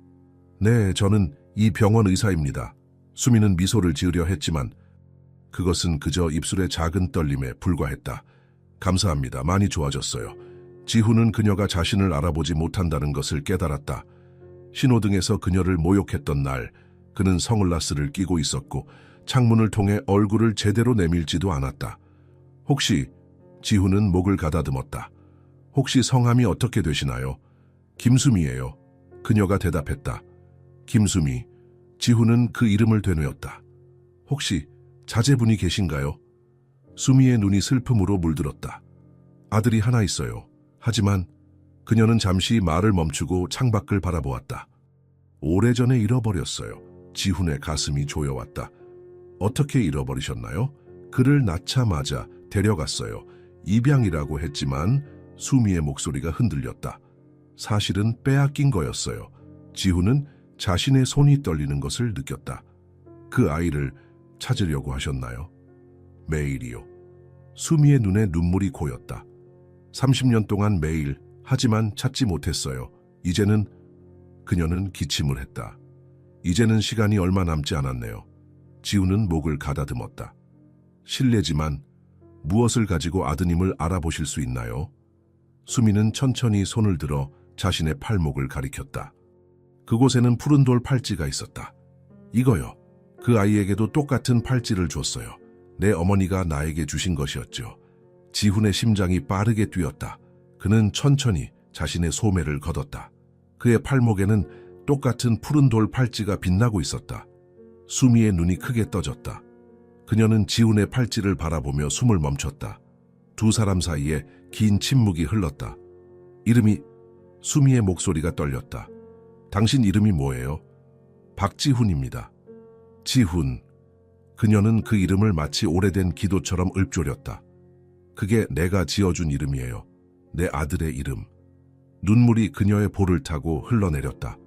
네, 저는 이 병원 의사입니다. 수미는 미소를 지으려 했지만 그것은 그저 입술의 작은 떨림에 불과했다. 감사합니다. 많이 좋아졌어요. 지훈은 그녀가 자신을 알아보지 못한다는 것을 깨달았다. 신호등에서 그녀를 모욕했던 날, 그는 선글라스를 끼고 있었고 창문을 통해 얼굴을 제대로 내밀지도 않았다. 혹시, 지훈은 목을 가다듬었다. 혹시 성함이 어떻게 되시나요? 김수미예요. 그녀가 대답했다. 김수미. 지훈은 그 이름을 되뇌었다. 혹시 자제분이 계신가요? 수미의 눈이 슬픔으로 물들었다. 아들이 하나 있어요. 하지만 그녀는 잠시 말을 멈추고 창밖을 바라보았다. 오래전에 잃어버렸어요. 지훈의 가슴이 조여왔다. 어떻게 잃어버리셨나요? 그를 낳자마자 데려갔어요. 입양이라고 했지만 수미의 목소리가 흔들렸다. 사실은 빼앗긴 거였어요. 지훈은 자신의 손이 떨리는 것을 느꼈다. 그 아이를 찾으려고 하셨나요? 매일이요. 수미의 눈에 눈물이 고였다. 30년 동안 매일, 하지만 찾지 못했어요. 이제는 그녀는 기침을 했다. 이제는 시간이 얼마 남지 않았네요. 지훈은 목을 가다듬었다. 실례지만 무엇을 가지고 아드님을 알아보실 수 있나요? 수미는 천천히 손을 들어 자신의 팔목을 가리켰다. 그곳에는 푸른 돌 팔찌가 있었다. 이거요. 그 아이에게도 똑같은 팔찌를 줬어요. 내 어머니가 나에게 주신 것이었죠. 지훈의 심장이 빠르게 뛰었다. 그는 천천히 자신의 소매를 걷었다. 그의 팔목에는 똑같은 푸른 돌 팔찌가 빛나고 있었다. 수미의 눈이 크게 떠졌다. 그녀는 지훈의 팔찌를 바라보며 숨을 멈췄다. 두 사람 사이에 긴 침묵이 흘렀다. 이름이... 수미의 목소리가 떨렸다. 당신 이름이 뭐예요? 박지훈입니다. 지훈. 그녀는 그 이름을 마치 오래된 기도처럼 읊조렸다. 그게 내가 지어준 이름이에요. 내 아들의 이름. 눈물이 그녀의 볼을 타고 흘러내렸다.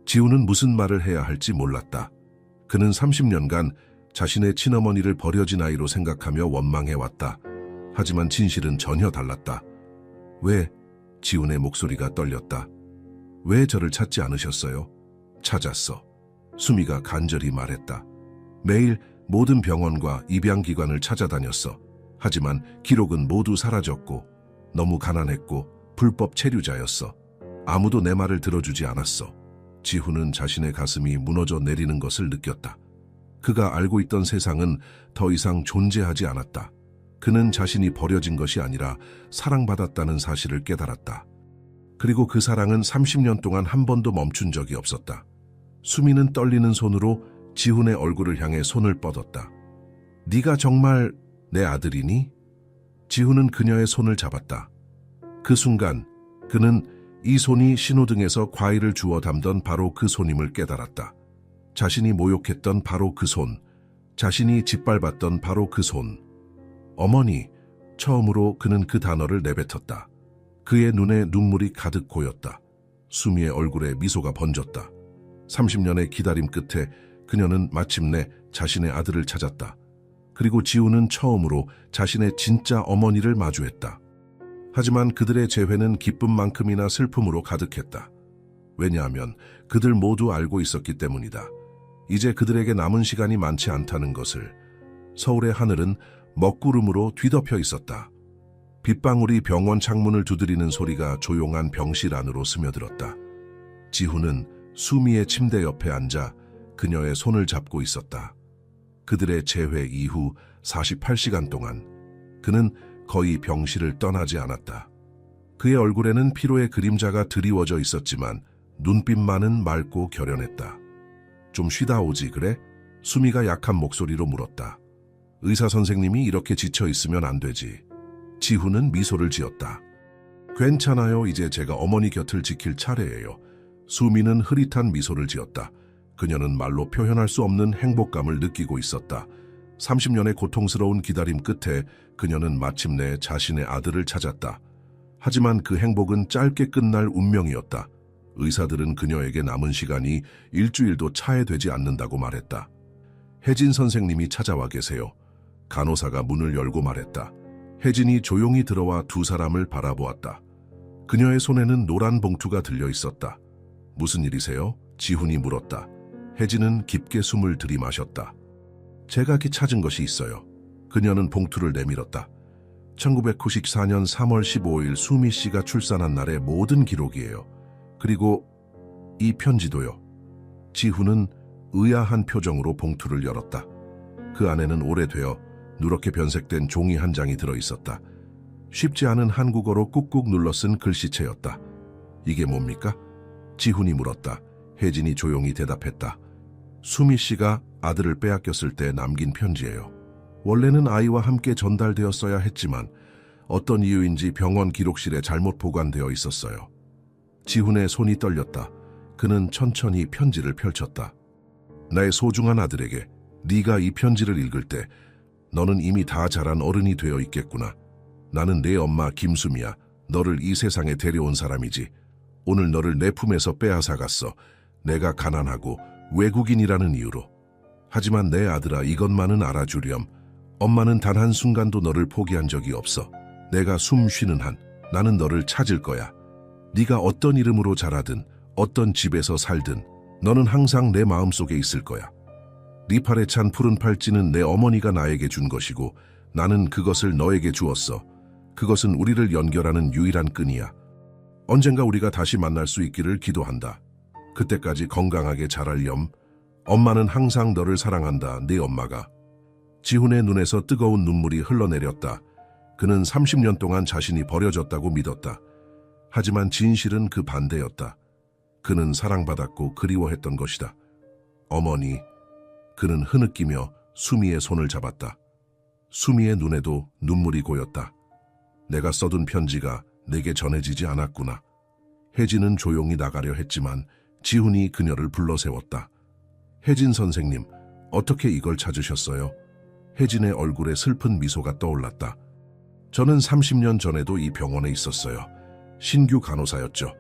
지훈은 무슨 말을 해야 할지 몰랐다. 그는 30년간 자신의 친어머니를 버려진 아이로 생각하며 원망해왔다. 하지만 진실은 전혀 달랐다. 왜? 지훈의 목소리가 떨렸다. 왜 저를 찾지 않으셨어요? 찾았어. 수미가 간절히 말했다. 매일 모든 병원과 입양기관을 찾아다녔어. 하지만 기록은 모두 사라졌고 너무 가난했고 불법 체류자였어. 아무도 내 말을 들어주지 않았어. 지훈은 자신의 가슴이 무너져 내리는 것을 느꼈다. 그가 알고 있던 세상은 더 이상 존재하지 않았다. 그는 자신이 버려진 것이 아니라 사랑받았다는 사실을 깨달았다. 그리고 그 사랑은 30년 동안 한 번도 멈춘 적이 없었다. 수미는 떨리는 손으로 지훈의 얼굴을 향해 손을 뻗었다. 네가 정말 내 아들이니? 지훈은 그녀의 손을 잡았다. 그 순간 그는 이 손이 신호등에서 과일을 주워 담던 바로 그 손임을 깨달았다. 자신이 모욕했던 바로 그 손, 자신이 짓밟았던 바로 그 손. 어머니, 처음으로 그는 그 단어를 내뱉었다. 그의 눈에 눈물이 가득 고였다. 수미의 얼굴에 미소가 번졌다. 30년의 기다림 끝에 그녀는 마침내 자신의 아들을 찾았다. 그리고 지훈은 처음으로 자신의 진짜 어머니를 마주했다. 하지만 그들의 재회는 기쁨만큼이나 슬픔으로 가득했다. 왜냐하면 그들 모두 알고 있었기 때문이다. 이제 그들에게 남은 시간이 많지 않다는 것을. 서울의 하늘은 먹구름으로 뒤덮여 있었다. 빗방울이 병원 창문을 두드리는 소리가 조용한 병실 안으로 스며들었다. 지훈은 수미의 침대 옆에 앉아 그녀의 손을 잡고 있었다. 그들의 재회 이후 48시간 동안 그는 거의 병실을 떠나지 않았다. 그의 얼굴에는 피로의 그림자가 드리워져 있었지만 눈빛만은 맑고 결연했다. 좀 쉬다 오지 그래? 수미가 약한 목소리로 물었다. 의사 선생님이 이렇게 지쳐 있으면 안 되지. 지훈은 미소를 지었다. 괜찮아요. 이제 제가 어머니 곁을 지킬 차례예요. 수미는 흐릿한 미소를 지었다. 그녀는 말로 표현할 수 없는 행복감을 느끼고 있었다. 30년의 고통스러운 기다림 끝에 그녀는 마침내 자신의 아들을 찾았다. 하지만 그 행복은 짧게 끝날 운명이었다. 의사들은 그녀에게 남은 시간이 일주일도 차해되지 않는다고 말했다. 혜진 선생님이 찾아와 계세요. 간호사가 문을 열고 말했다. 혜진이 조용히 들어와 두 사람을 바라보았다. 그녀의 손에는 노란 봉투가 들려 있었다. 무슨 일이세요? 지훈이 물었다. 혜진은 깊게 숨을 들이마셨다. 제가 찾은 것이 있어요. 그녀는 봉투를 내밀었다. 1994년 3월 15일 수미 씨가 출산한 날의 모든 기록이에요. 그리고 이 편지도요. 지훈은 의아한 표정으로 봉투를 열었다. 그 안에는 오래되어 누렇게 변색된 종이 한 장이 들어있었다. 쉽지 않은 한국어로 꾹꾹 눌러 쓴 글씨체였다. 이게 뭡니까? 지훈이 물었다. 혜진이 조용히 대답했다. 수미 씨가 아들을 빼앗겼을 때 남긴 편지예요. 원래는 아이와 함께 전달되었어야 했지만 어떤 이유인지 병원 기록실에 잘못 보관되어 있었어요. 지훈의 손이 떨렸다. 그는 천천히 편지를 펼쳤다. 나의 소중한 아들에게 네가 이 편지를 읽을 때 너는 이미 다 자란 어른이 되어 있겠구나. 나는 내 엄마 김수미야. 너를 이 세상에 데려온 사람이지. 오늘 너를 내 품에서 빼앗아 갔어. 내가 가난하고 외국인이라는 이유로. 하지만 내 아들아, 이것만은 알아주렴. 엄마는 단 한순간도 너를 포기한 적이 없어. 내가 숨 쉬는 한 나는 너를 찾을 거야. 네가 어떤 이름으로 자라든 어떤 집에서 살든 너는 항상 내 마음속에 있을 거야. 네 팔에 찬 푸른 팔찌는 내 어머니가 나에게 준 것이고 나는 그것을 너에게 주었어. 그것은 우리를 연결하는 유일한 끈이야. 언젠가 우리가 다시 만날 수 있기를 기도한다. 그때까지 건강하게 자랄렴. 엄마는 항상 너를 사랑한다. 네 엄마가. 지훈의 눈에서 뜨거운 눈물이 흘러내렸다. 그는 30년 동안 자신이 버려졌다고 믿었다. 하지만 진실은 그 반대였다. 그는 사랑받았고 그리워했던 것이다. 어머니. 그는 흐느끼며 수미의 손을 잡았다. 수미의 눈에도 눈물이 고였다. 내가 써둔 편지가 내게 전해지지 않았구나. 혜진은 조용히 나가려 했지만 지훈이 그녀를 불러 세웠다. 혜진 선생님, 어떻게 이걸 찾으셨어요? 혜진의 얼굴에 슬픈 미소가 떠올랐다. 저는 30년 전에도 이 병원에 있었어요. 신규 간호사였죠.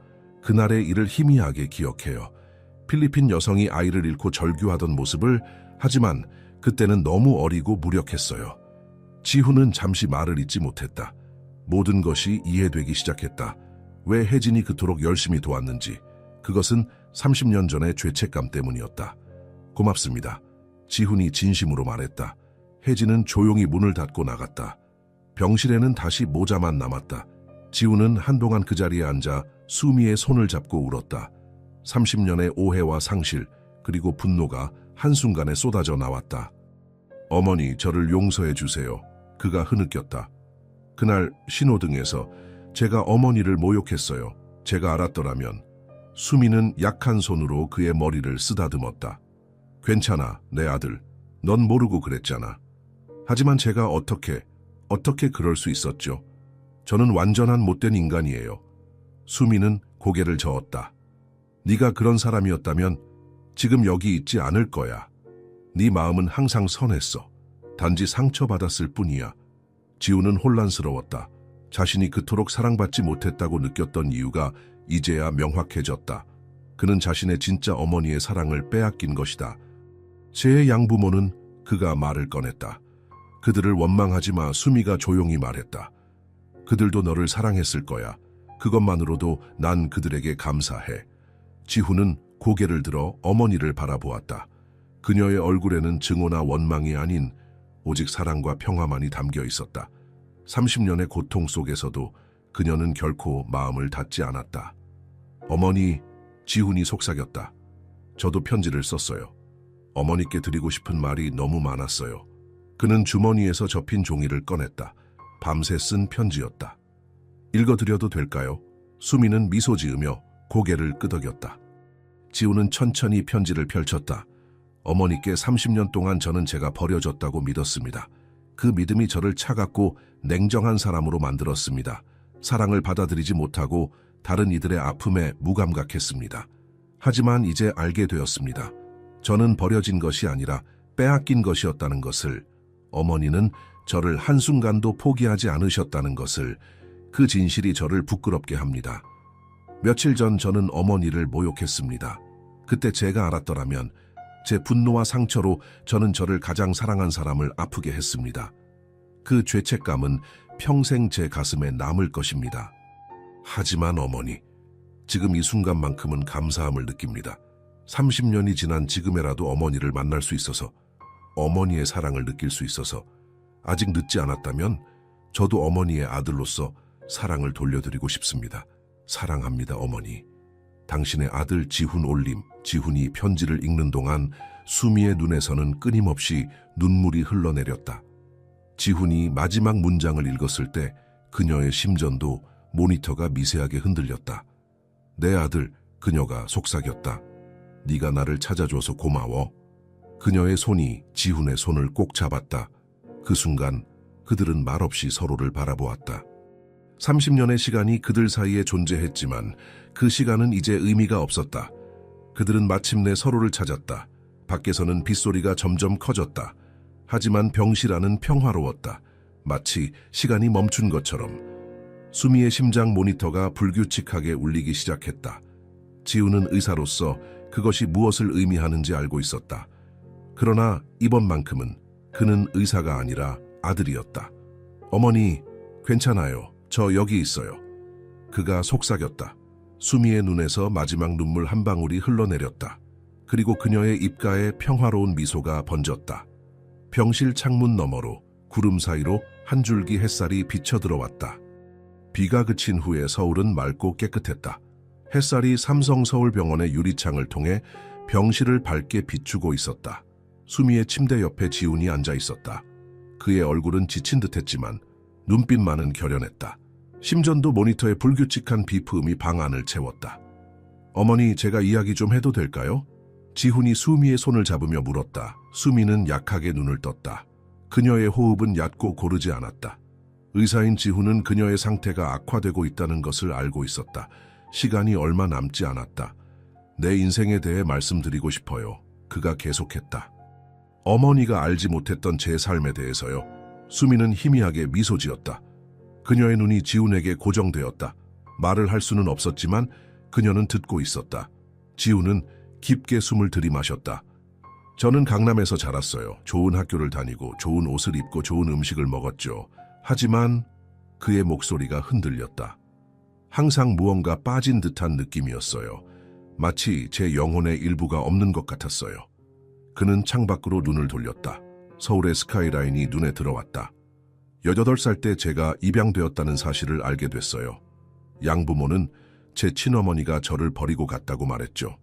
그날의 일을 희미하게 기억해요. 필리핀 여성이 아이를 잃고 절규하던 모습을, 하지만 그때는 너무 어리고 무력했어요. 지훈은 잠시 말을 잇지 못했다. 모든 것이 이해되기 시작했다. 왜 혜진이 그토록 열심히 도왔는지. 그것은 30년 전의 죄책감 때문이었다. 고맙습니다. 지훈이 진심으로 말했다. 혜진은 조용히 문을 닫고 나갔다. 병실에는 다시 모자만 남았다. 지훈은 한동안 그 자리에 앉아 수미의 손을 잡고 울었다. 30년의 오해와 상실, 그리고 분노가 한순간에 쏟아져 나왔다. 어머니, 저를 용서해 주세요. 그가 흐느꼈다. 그날 신호등에서 제가 어머니를 모욕했어요. 제가 알았더라면. 수미는 약한 손으로 그의 머리를 쓰다듬었다. 괜찮아, 내 아들. 넌 모르고 그랬잖아. 하지만 제가 어떻게 그럴 수 있었죠? 저는 완전한 못된 인간이에요. 수미는 고개를 저었다. 네가 그런 사람이었다면 지금 여기 있지 않을 거야. 네 마음은 항상 선했어. 단지 상처받았을 뿐이야. 지훈은 혼란스러웠다. 자신이 그토록 사랑받지 못했다고 느꼈던 이유가 이제야 명확해졌다. 그는 자신의 진짜 어머니의 사랑을 빼앗긴 것이다. 제 양부모는, 그가 말을 꺼냈다. 그들을 원망하지 마. 수미가 조용히 말했다. 그들도 너를 사랑했을 거야. 그것만으로도 난 그들에게 감사해. 지훈은 고개를 들어 어머니를 바라보았다. 그녀의 얼굴에는 증오나 원망이 아닌 오직 사랑과 평화만이 담겨 있었다. 30년의 고통 속에서도 그녀는 결코 마음을 닫지 않았다. 어머니, 지훈이 속삭였다. 저도 편지를 썼어요. 어머니께 드리고 싶은 말이 너무 많았어요. 그는 주머니에서 접힌 종이를 꺼냈다. 밤새 쓴 편지였다. 읽어드려도 될까요? 수미는 미소 지으며 고개를 끄덕였다. 지훈은 천천히 편지를 펼쳤다. 어머니께 30년 동안 저는 제가 버려졌다고 믿었습니다. 그 믿음이 저를 차갑고 냉정한 사람으로 만들었습니다. 사랑을 받아들이지 못하고 다른 이들의 아픔에 무감각했습니다. 하지만 이제 알게 되었습니다. 저는 버려진 것이 아니라 빼앗긴 것이었다는 것을, 어머니는 저를 한순간도 포기하지 않으셨다는 것을, 그 진실이 저를 부끄럽게 합니다. 며칠 전 저는 어머니를 모욕했습니다. 그때 제가 알았더라면 제 분노와 상처로 저는 저를 가장 사랑한 사람을 아프게 했습니다. 그 죄책감은 평생 제 가슴에 남을 것입니다. 하지만 어머니, 지금 이 순간만큼은 감사함을 느낍니다. 30년이 지난 지금에라도 어머니를 만날 수 있어서, 어머니의 사랑을 느낄 수 있어서, 아직 늦지 않았다면 저도 어머니의 아들로서 사랑을 돌려드리고 싶습니다. 사랑합니다, 어머니. 당신의 아들 지훈 올림. 지훈이 편지를 읽는 동안 수미의 눈에서는 끊임없이 눈물이 흘러내렸다. 지훈이 마지막 문장을 읽었을 때 그녀의 심전도 모니터가 미세하게 흔들렸다. 내 아들, 그녀가 속삭였다. 네가 나를 찾아줘서 고마워. 그녀의 손이 지훈의 손을 꼭 잡았다. 그 순간 그들은 말없이 서로를 바라보았다. 30년의 시간이 그들 사이에 존재했지만 그 시간은 이제 의미가 없었다. 그들은 마침내 서로를 찾았다. 밖에서는 빗소리가 점점 커졌다. 하지만 병실 안은 평화로웠다. 마치 시간이 멈춘 것처럼. 수미의 심장 모니터가 불규칙하게 울리기 시작했다. 지훈은 의사로서 그것이 무엇을 의미하는지 알고 있었다. 그러나 이번만큼은 그는 의사가 아니라 아들이었다. 어머니, 괜찮아요. 저 여기 있어요. 그가 속삭였다. 수미의 눈에서 마지막 눈물 한 방울이 흘러내렸다. 그리고 그녀의 입가에 평화로운 미소가 번졌다. 병실 창문 너머로 구름 사이로 한 줄기 햇살이 비쳐 들어왔다. 비가 그친 후에 서울은 맑고 깨끗했다. 햇살이 삼성서울병원의 유리창을 통해 병실을 밝게 비추고 있었다. 수미의 침대 옆에 지훈이 앉아 있었다. 그의 얼굴은 지친 듯했지만 눈빛만은 결연했다. 심전도 모니터의 불규칙한 비프음이 방 안을 채웠다. 어머니, 제가 이야기 좀 해도 될까요? 지훈이 수미의 손을 잡으며 물었다. 수미는 약하게 눈을 떴다. 그녀의 호흡은 얕고 고르지 않았다. 의사인 지훈은 그녀의 상태가 악화되고 있다는 것을 알고 있었다. 시간이 얼마 남지 않았다. 내 인생에 대해 말씀드리고 싶어요. 그가 계속했다. 어머니가 알지 못했던 제 삶에 대해서요. 수미는 희미하게 미소 지었다. 그녀의 눈이 지훈에게 고정되었다. 말을 할 수는 없었지만 그녀는 듣고 있었다. 지훈은 깊게 숨을 들이마셨다. 저는 강남에서 자랐어요. 좋은 학교를 다니고 좋은 옷을 입고 좋은 음식을 먹었죠. 하지만 그의 목소리가 흔들렸다. 항상 무언가 빠진 듯한 느낌이었어요. 마치 제 영혼의 일부가 없는 것 같았어요. 그는 창밖으로 눈을 돌렸다. 서울의 스카이라인이 눈에 들어왔다. 18살 때 제가 입양되었다는 사실을 알게 됐어요. 양부모는 제 친어머니가 저를 버리고 갔다고 말했죠.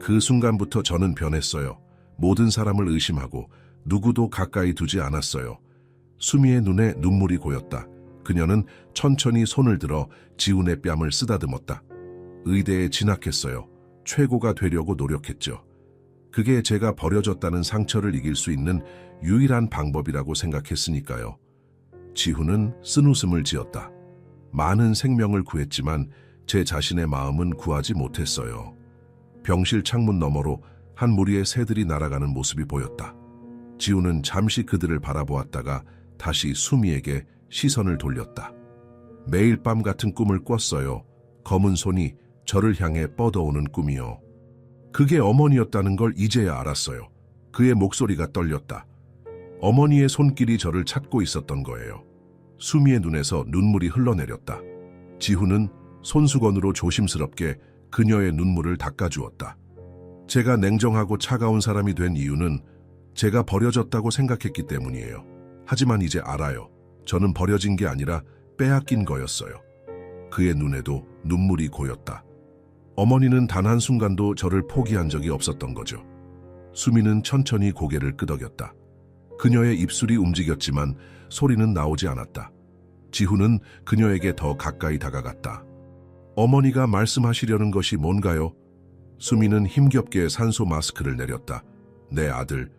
그 순간부터 저는 변했어요. 모든 사람을 의심하고 누구도 가까이 두지 않았어요. 수미의 눈에 눈물이 고였다. 그녀는 천천히 손을 들어 지훈의 뺨을 쓰다듬었다. 의대에 진학했어요. 최고가 되려고 노력했죠. 그게 제가 버려졌다는 상처를 이길 수 있는 유일한 방법이라고 생각했으니까요. 지훈은 쓴웃음을 지었다. 많은 생명을 구했지만 제 자신의 마음은 구하지 못했어요. 병실 창문 너머로 한 무리의 새들이 날아가는 모습이 보였다. 지훈은 잠시 그들을 바라보았다가 다시 수미에게 시선을 돌렸다. 매일 밤 같은 꿈을 꿨어요. 검은 손이 저를 향해 뻗어오는 꿈이요. 그게 어머니였다는 걸 이제야 알았어요. 그의 목소리가 떨렸다. 어머니의 손길이 저를 찾고 있었던 거예요. 수미의 눈에서 눈물이 흘러내렸다. 지훈은 손수건으로 조심스럽게 그녀의 눈물을 닦아주었다. 제가 냉정하고 차가운 사람이 된 이유는 제가 버려졌다고 생각했기 때문이에요. 하지만 이제 알아요. 저는 버려진 게 아니라 빼앗긴 거였어요. 그의 눈에도 눈물이 고였다. 어머니는 단 한순간도 저를 포기한 적이 없었던 거죠. 수미는 천천히 고개를 끄덕였다. 그녀의 입술이 움직였지만 소리는 나오지 않았다. 지훈은 그녀에게 더 가까이 다가갔다. 어머니가 말씀하시려는 것이 뭔가요? 수미는 힘겹게 산소 마스크를 내렸다. 내 아들.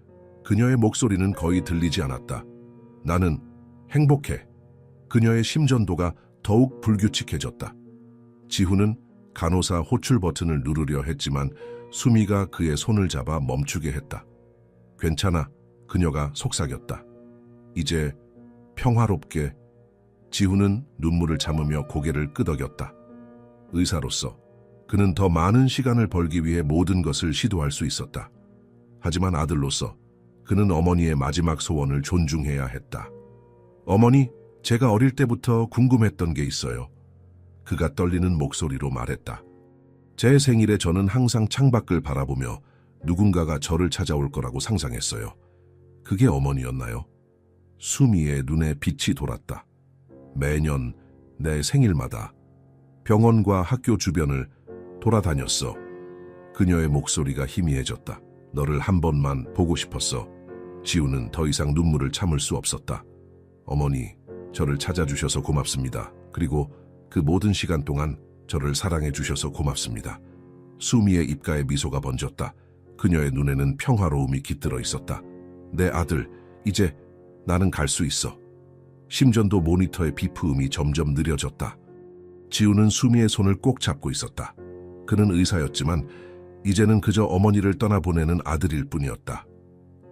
그녀의 목소리는 거의 들리지 않았다. 나는 행복해. 그녀의 심전도가 더욱 불규칙해졌다. 지훈은 간호사 호출 버튼을 누르려 했지만 수미가 그의 손을 잡아 멈추게 했다. 괜찮아. 그녀가 속삭였다. 이제 평화롭게. 지훈은 눈물을 참으며 고개를 끄덕였다. 의사로서 그는 더 많은 시간을 벌기 위해 모든 것을 시도할 수 있었다. 하지만 아들로서 그는 어머니의 마지막 소원을 존중해야 했다. 어머니, 제가 어릴 때부터 궁금했던 게 있어요. 그가 떨리는 목소리로 말했다. 제 생일에 저는 항상 창밖을 바라보며 누군가가 저를 찾아올 거라고 상상했어요. 그게 어머니였나요? 수미의 눈에 빛이 돌았다. 매년 내 생일마다 병원과 학교 주변을 돌아다녔어. 그녀의 목소리가 희미해졌다. 너를 한 번만 보고 싶었어. 지훈은 더 이상 눈물을 참을 수 없었다. 어머니, 저를 찾아주셔서 고맙습니다. 그리고 그 모든 시간 동안 저를 사랑해 주셔서 고맙습니다. 수미의 입가에 미소가 번졌다. 그녀의 눈에는 평화로움이 깃들어 있었다. 내 아들, 이제 나는 갈 수 있어. 심전도 모니터의 비프음이 점점 느려졌다. 지훈은 수미의 손을 꼭 잡고 있었다. 그는 의사였지만 이제는 그저 어머니를 떠나보내는 아들일 뿐이었다.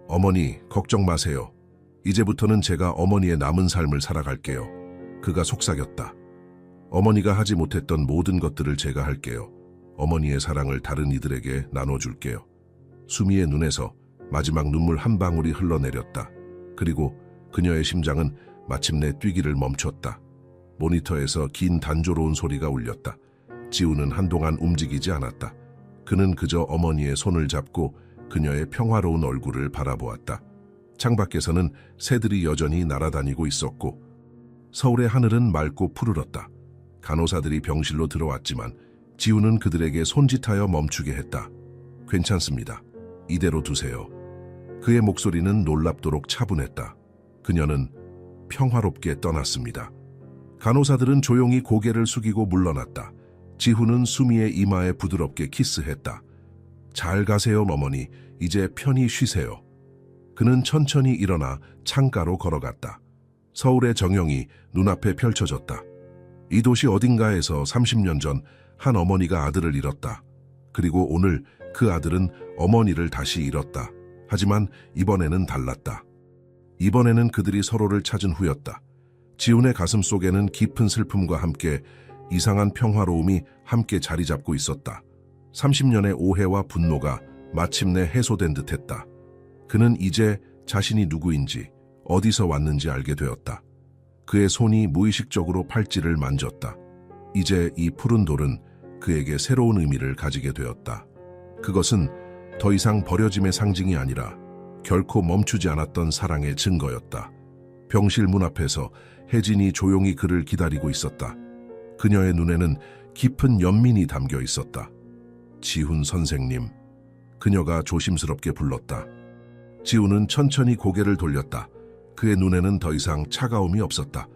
어머니, 걱정 마세요. 이제부터는 제가 어머니의 남은 삶을 살아갈게요. 그가 속삭였다. 어머니가 하지 못했던 모든 것들을 제가 할게요. 어머니의 사랑을 다른 이들에게 나눠줄게요. 수미의 눈에서 마지막 눈물 한 방울이 흘러내렸다. 그리고 그녀의 심장은 마침내 뛰기를 멈췄다. 모니터에서 긴 단조로운 소리가 울렸다. 지훈은 한동안 움직이지 않았다. 그는 그저 어머니의 손을 잡고 그녀의 평화로운 얼굴을 바라보았다. 창밖에서는 새들이 여전히 날아다니고 있었고 서울의 하늘은 맑고 푸르렀다. 간호사들이 병실로 들어왔지만 지훈은 그들에게 손짓하여 멈추게 했다. 괜찮습니다. 이대로 두세요. 그의 목소리는 놀랍도록 차분했다. 그녀는 평화롭게 떠났습니다. 간호사들은 조용히 고개를 숙이고 물러났다. 지훈은 수미의 이마에 부드럽게 키스했다. 잘 가세요, 어머니. 이제 편히 쉬세요. 그는 천천히 일어나 창가로 걸어갔다. 서울의 정형이 눈앞에 펼쳐졌다. 이 도시 어딘가에서 30년 전 한 어머니가 아들을 잃었다. 그리고 오늘 그 아들은 어머니를 다시 잃었다. 하지만 이번에는 달랐다. 이번에는 그들이 서로를 찾은 후였다. 지훈의 가슴 속에는 깊은 슬픔과 함께 이상한 평화로움이 함께 자리 잡고 있었다. 30년의 오해와 분노가 마침내 해소된 듯했다. 그는 이제 자신이 누구인지, 어디서 왔는지 알게 되었다. 그의 손이 무의식적으로 팔찌를 만졌다. 이제 이 푸른 돌은 그에게 새로운 의미를 가지게 되었다. 그것은 더 이상 버려짐의 상징이 아니라 결코 멈추지 않았던 사랑의 증거였다. 병실 문 앞에서 혜진이 조용히 그를 기다리고 있었다. 그녀의 눈에는 깊은 연민이 담겨 있었다. 지훈 선생님, 그녀가 조심스럽게 불렀다. 지훈은 천천히 고개를 돌렸다. 그의 눈에는 더 이상 차가움이 없었다.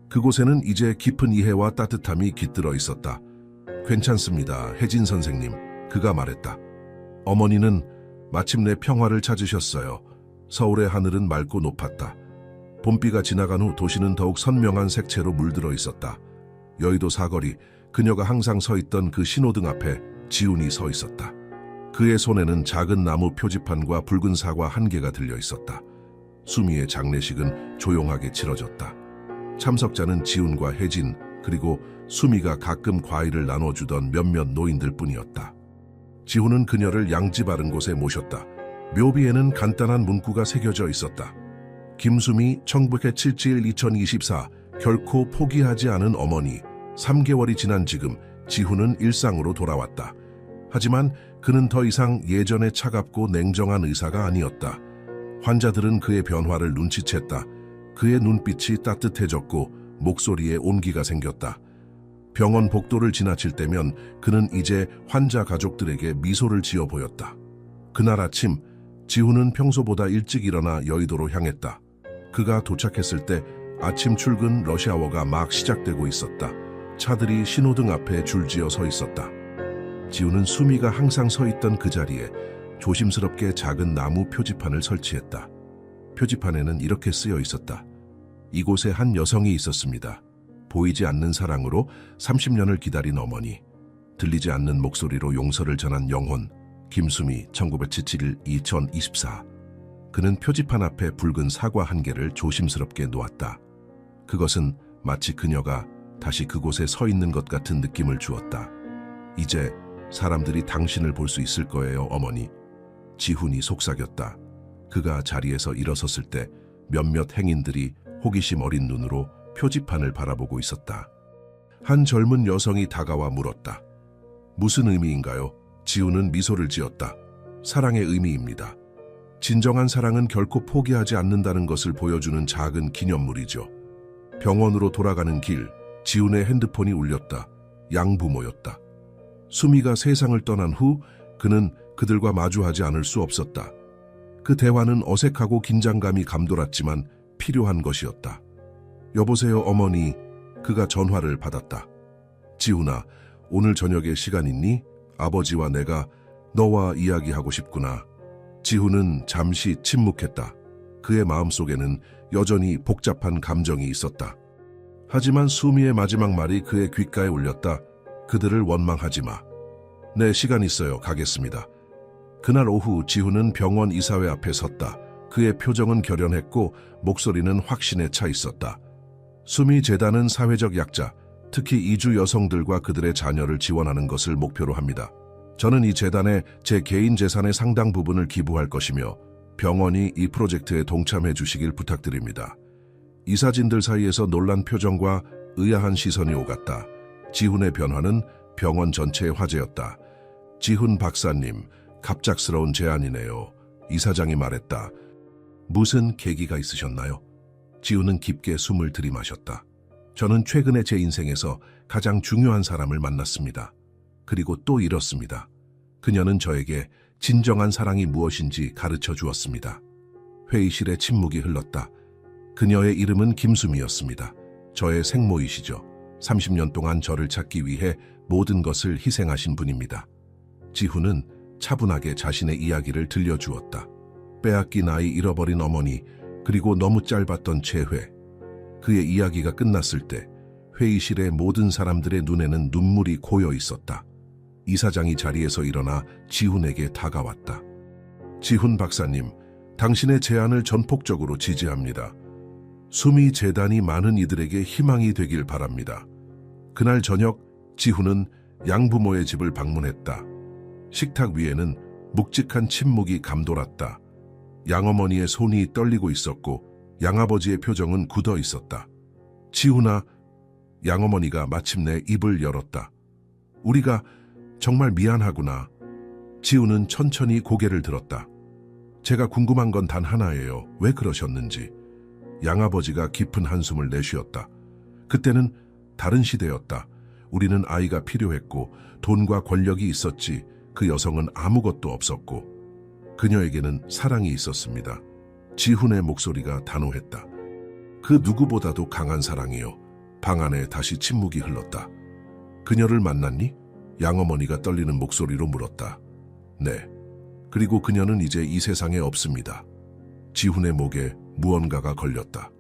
그곳에는 이제 깊은 이해와 따뜻함이 깃들어 있었다. 괜찮습니다, 혜진 선생님, 그가 말했다. 어머니는 마침내 평화를 찾으셨어요. 서울의 하늘은 맑고 높았다. 봄비가 지나간 후 도시는 더욱 선명한 색채로 물들어 있었다. 여의도 사거리, 그녀가 항상 서 있던 그 신호등 앞에 지훈이 서 있었다. 그의 손에는 작은 나무 표지판과 붉은 사과 한 개가 들려 있었다. 수미의 장례식은 조용하게 치러졌다. 참석자는 지훈과 혜진, 그리고 수미가 가끔 과일을 나눠주던 몇몇 노인들 뿐이었다. 지훈은 그녀를 양지 바른 곳에 모셨다. 묘비에는 간단한 문구가 새겨져 있었다. 김수미 1977-2024 결코 포기하지 않은 어머니. 3개월이 지난 지금 지훈은 일상으로 돌아왔다. 하지만 그는 더 이상 예전의 차갑고 냉정한 의사가 아니었다. 환자들은 그의 변화를 눈치챘다. 그의 눈빛이 따뜻해졌고 목소리에 온기가 생겼다. 병원 복도를 지나칠 때면 그는 이제 환자 가족들에게 미소를 지어 보였다. 그날 아침 지훈은 평소보다 일찍 일어나 여의도로 향했다. 그가 도착했을 때 아침 출근 러시아워가 막 시작되고 있었다. 차들이 신호등 앞에 줄지어 서 있었다. 지훈은 수미가 항상 서 있던 그 자리에 조심스럽게 작은 나무 표지판을 설치했다. 표지판에는 이렇게 쓰여 있었다. 이곳에 한 여성이 있었습니다. 보이지 않는 사랑으로 30년을 기다린 어머니. 들리지 않는 목소리로 용서를 전한 영혼. 김수미 1977-2024. 그는 표지판 앞에 붉은 사과 한 개를 조심스럽게 놓았다. 그것은 마치 그녀가 다시 그곳에 서 있는 것 같은 느낌을 주었다. 이제 사람들이 당신을 볼 수 있을 거예요, 어머니. 지훈이 속삭였다. 그가 자리에서 일어섰을 때 몇몇 행인들이 호기심 어린 눈으로 표지판을 바라보고 있었다. 한 젊은 여성이 다가와 물었다. 무슨 의미인가요? 지훈은 미소를 지었다. 사랑의 의미입니다. 진정한 사랑은 결코 포기하지 않는다는 것을 보여주는 작은 기념물이죠. 병원으로 돌아가는 길, 지훈의 핸드폰이 울렸다. 양부모였다. 수미가 세상을 떠난 후 그는 그들과 마주하지 않을 수 없었다. 그 대화는 어색하고 긴장감이 감돌았지만 필요한 것이었다. 여보세요, 어머니. 그가 전화를 받았다. 지훈아, 오늘 저녁에 시간 있니? 아버지와 내가 너와 이야기하고 싶구나. 지훈은 잠시 침묵했다. 그의 마음속에는 여전히 복잡한 감정이 있었다. 하지만 수미의 마지막 말이 그의 귓가에 울렸다. 그들을 원망하지 마. 네, 시간 있어요. 가겠습니다. 그날 오후 지훈은 병원 이사회 앞에 섰다. 그의 표정은 결연했고 목소리는 확신에 차 있었다. 수미 재단은 사회적 약자, 특히 이주 여성들과 그들의 자녀를 지원하는 것을 목표로 합니다. 저는 이 재단에 제 개인 재산의 상당 부분을 기부할 것이며 병원이 이 프로젝트에 동참해 주시길 부탁드립니다. 이사진들 사이에서 놀란 표정과 의아한 시선이 오갔다. 지훈의 변화는 병원 전체의 화제였다. 지훈 박사님, 갑작스러운 제안이네요. 이사장이 말했다. 무슨 계기가 있으셨나요? 지훈은 깊게 숨을 들이마셨다. 저는 최근에 제 인생에서 가장 중요한 사람을 만났습니다. 그리고 또 잃었습니다. 그녀는 저에게 진정한 사랑이 무엇인지 가르쳐 주었습니다. 회의실에 침묵이 흘렀다. 그녀의 이름은 김수미였습니다. 저의 생모이시죠. 30년 동안 저를 찾기 위해 모든 것을 희생하신 분입니다. 지훈은 차분하게 자신의 이야기를 들려주었다. 빼앗긴 아이, 잃어버린 어머니, 그리고 너무 짧았던 재회. 그의 이야기가 끝났을 때 회의실의 모든 사람들의 눈에는 눈물이 고여 있었다. 이사장이 자리에서 일어나 지훈에게 다가왔다. 지훈 박사님, 당신의 제안을 전폭적으로 지지합니다. 수미 재단이 많은 이들에게 희망이 되길 바랍니다. 그날 저녁 지훈은 양부모의 집을 방문했다. 식탁 위에는 묵직한 침묵이 감돌았다. 양어머니의 손이 떨리고 있었고 양아버지의 표정은 굳어 있었다. 지훈아, 양어머니가 마침내 입을 열었다. 우리가 정말 미안하구나. 지훈은 천천히 고개를 들었다. 제가 궁금한 건 단 하나예요. 왜 그러셨는지. 양아버지가 깊은 한숨을 내쉬었다. 그때는 다른 시대였다. 우리는 아이가 필요했고 돈과 권력이 있었지 그 여성은 아무것도 없었고 그녀에게는 사랑이 있었습니다. 지훈의 목소리가 단호했다. 그 누구보다도 강한 사랑이요. 방 안에 다시 침묵이 흘렀다. 그녀를 만났니? 양어머니가 떨리는 목소리로 물었다. 네. 그리고 그녀는 이제 이 세상에 없습니다. 지훈의 목에 무언가가 걸렸다.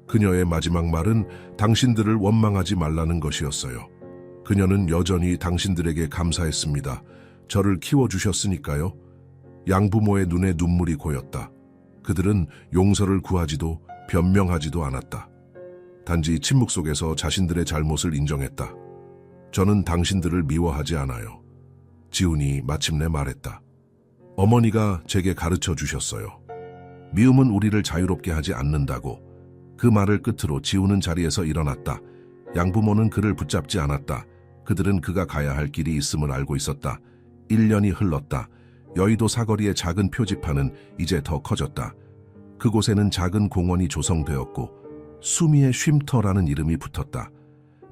그녀의 마지막 말은 당신들을 원망하지 말라는 것이었어요. 그녀는 여전히 당신들에게 감사했습니다. 저를 키워주셨으니까요. 양부모의 눈에 눈물이 고였다. 그들은 용서를 구하지도 변명하지도 않았다. 단지 침묵 속에서 자신들의 잘못을 인정했다. 저는 당신들을 미워하지 않아요. 지훈이 마침내 말했다. 어머니가 제게 가르쳐 주셨어요. 미움은 우리를 자유롭게 하지 않는다고. 그 말을 끝으로 지훈은 자리에서 일어났다. 양부모는 그를 붙잡지 않았다. 그들은 그가 가야 할 길이 있음을 알고 있었다. 1년이 흘렀다. 여의도 사거리의 작은 표지판은 이제 더 커졌다. 그곳에는 작은 공원이 조성되었고 수미의 쉼터라는 이름이 붙었다.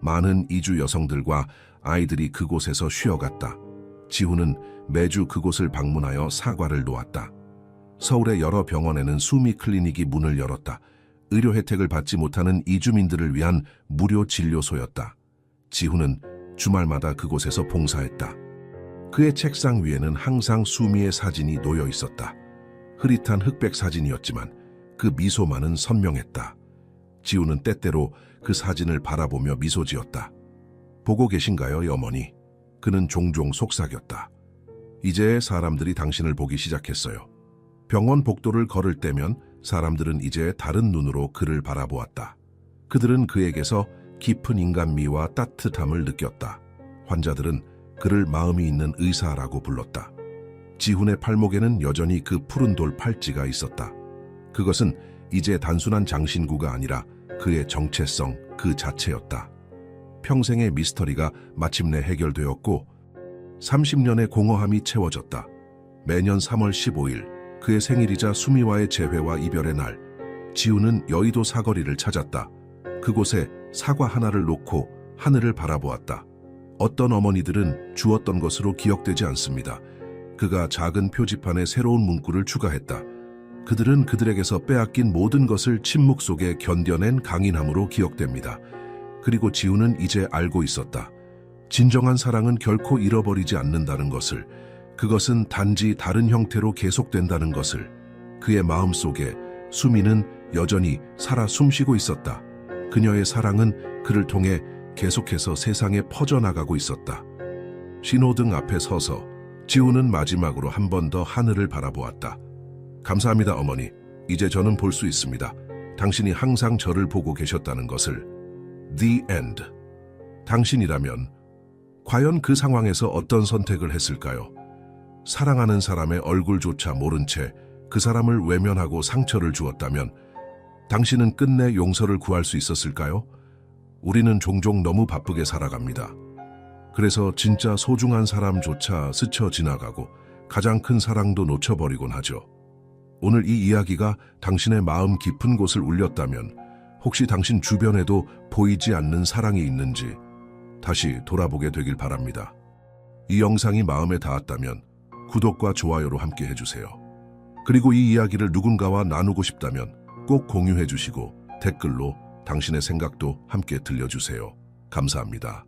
많은 이주 여성들과 아이들이 그곳에서 쉬어갔다. 지훈은 매주 그곳을 방문하여 사과를 놓았다. 서울의 여러 병원에는 수미 클리닉이 문을 열었다. 의료 혜택을 받지 못하는 이주민들을 위한 무료 진료소였다. 지훈은 주말마다 그곳에서 봉사했다. 그의 책상 위에는 항상 수미의 사진이 놓여 있었다. 흐릿한 흑백 사진이었지만 그 미소만은 선명했다. 지훈은 때때로 그 사진을 바라보며 미소 지었다. 보고 계신가요, 어머니? 그는 종종 속삭였다. 이제 사람들이 당신을 보기 시작했어요. 병원 복도를 걸을 때면 사람들은 이제 다른 눈으로 그를 바라보았다. 그들은 그에게서 깊은 인간미와 따뜻함을 느꼈다. 환자들은 그를 마음이 있는 의사라고 불렀다. 지훈의 팔목에는 여전히 그 푸른 돌 팔찌가 있었다. 그것은 이제 단순한 장신구가 아니라 그의 정체성 그 자체였다. 평생의 미스터리가 마침내 해결되었고 30년의 공허함이 채워졌다. 매년 3월 15일 그의 생일이자 수미와의 재회와 이별의 날, 지훈은 여의도 사거리를 찾았다. 그곳에 사과 하나를 놓고 하늘을 바라보았다. 어떤 어머니들은 주었던 것으로 기억되지 않습니다. 그가 작은 표지판에 새로운 문구를 추가했다. 그들은 그들에게서 빼앗긴 모든 것을 침묵 속에 견뎌낸 강인함으로 기억됩니다. 그리고 지훈은 이제 알고 있었다. 진정한 사랑은 결코 잃어버리지 않는다는 것을, 그것은 단지 다른 형태로 계속된다는 것을. 그의 마음속에 수미는 여전히 살아 숨쉬고 있었다. 그녀의 사랑은 그를 통해 계속해서 세상에 퍼져나가고 있었다. 신호등 앞에 서서 지훈은 마지막으로 한 번 더 하늘을 바라보았다. 감사합니다, 어머니. 이제 저는 볼 수 있습니다. 당신이 항상 저를 보고 계셨다는 것을. The end. 당신이라면 과연 그 상황에서 어떤 선택을 했을까요? 사랑하는 사람의 얼굴조차 모른 채 그 사람을 외면하고 상처를 주었다면 당신은 끝내 용서를 구할 수 있었을까요? 우리는 종종 너무 바쁘게 살아갑니다. 그래서 진짜 소중한 사람조차 스쳐 지나가고 가장 큰 사랑도 놓쳐버리곤 하죠. 오늘 이 이야기가 당신의 마음 깊은 곳을 울렸다면 혹시 당신 주변에도 보이지 않는 사랑이 있는지 다시 돌아보게 되길 바랍니다. 이 영상이 마음에 닿았다면 구독과 좋아요로 함께 해주세요. 그리고 이 이야기를 누군가와 나누고 싶다면 꼭 공유해 주시고 댓글로 당신의 생각도 함께 들려주세요. 감사합니다.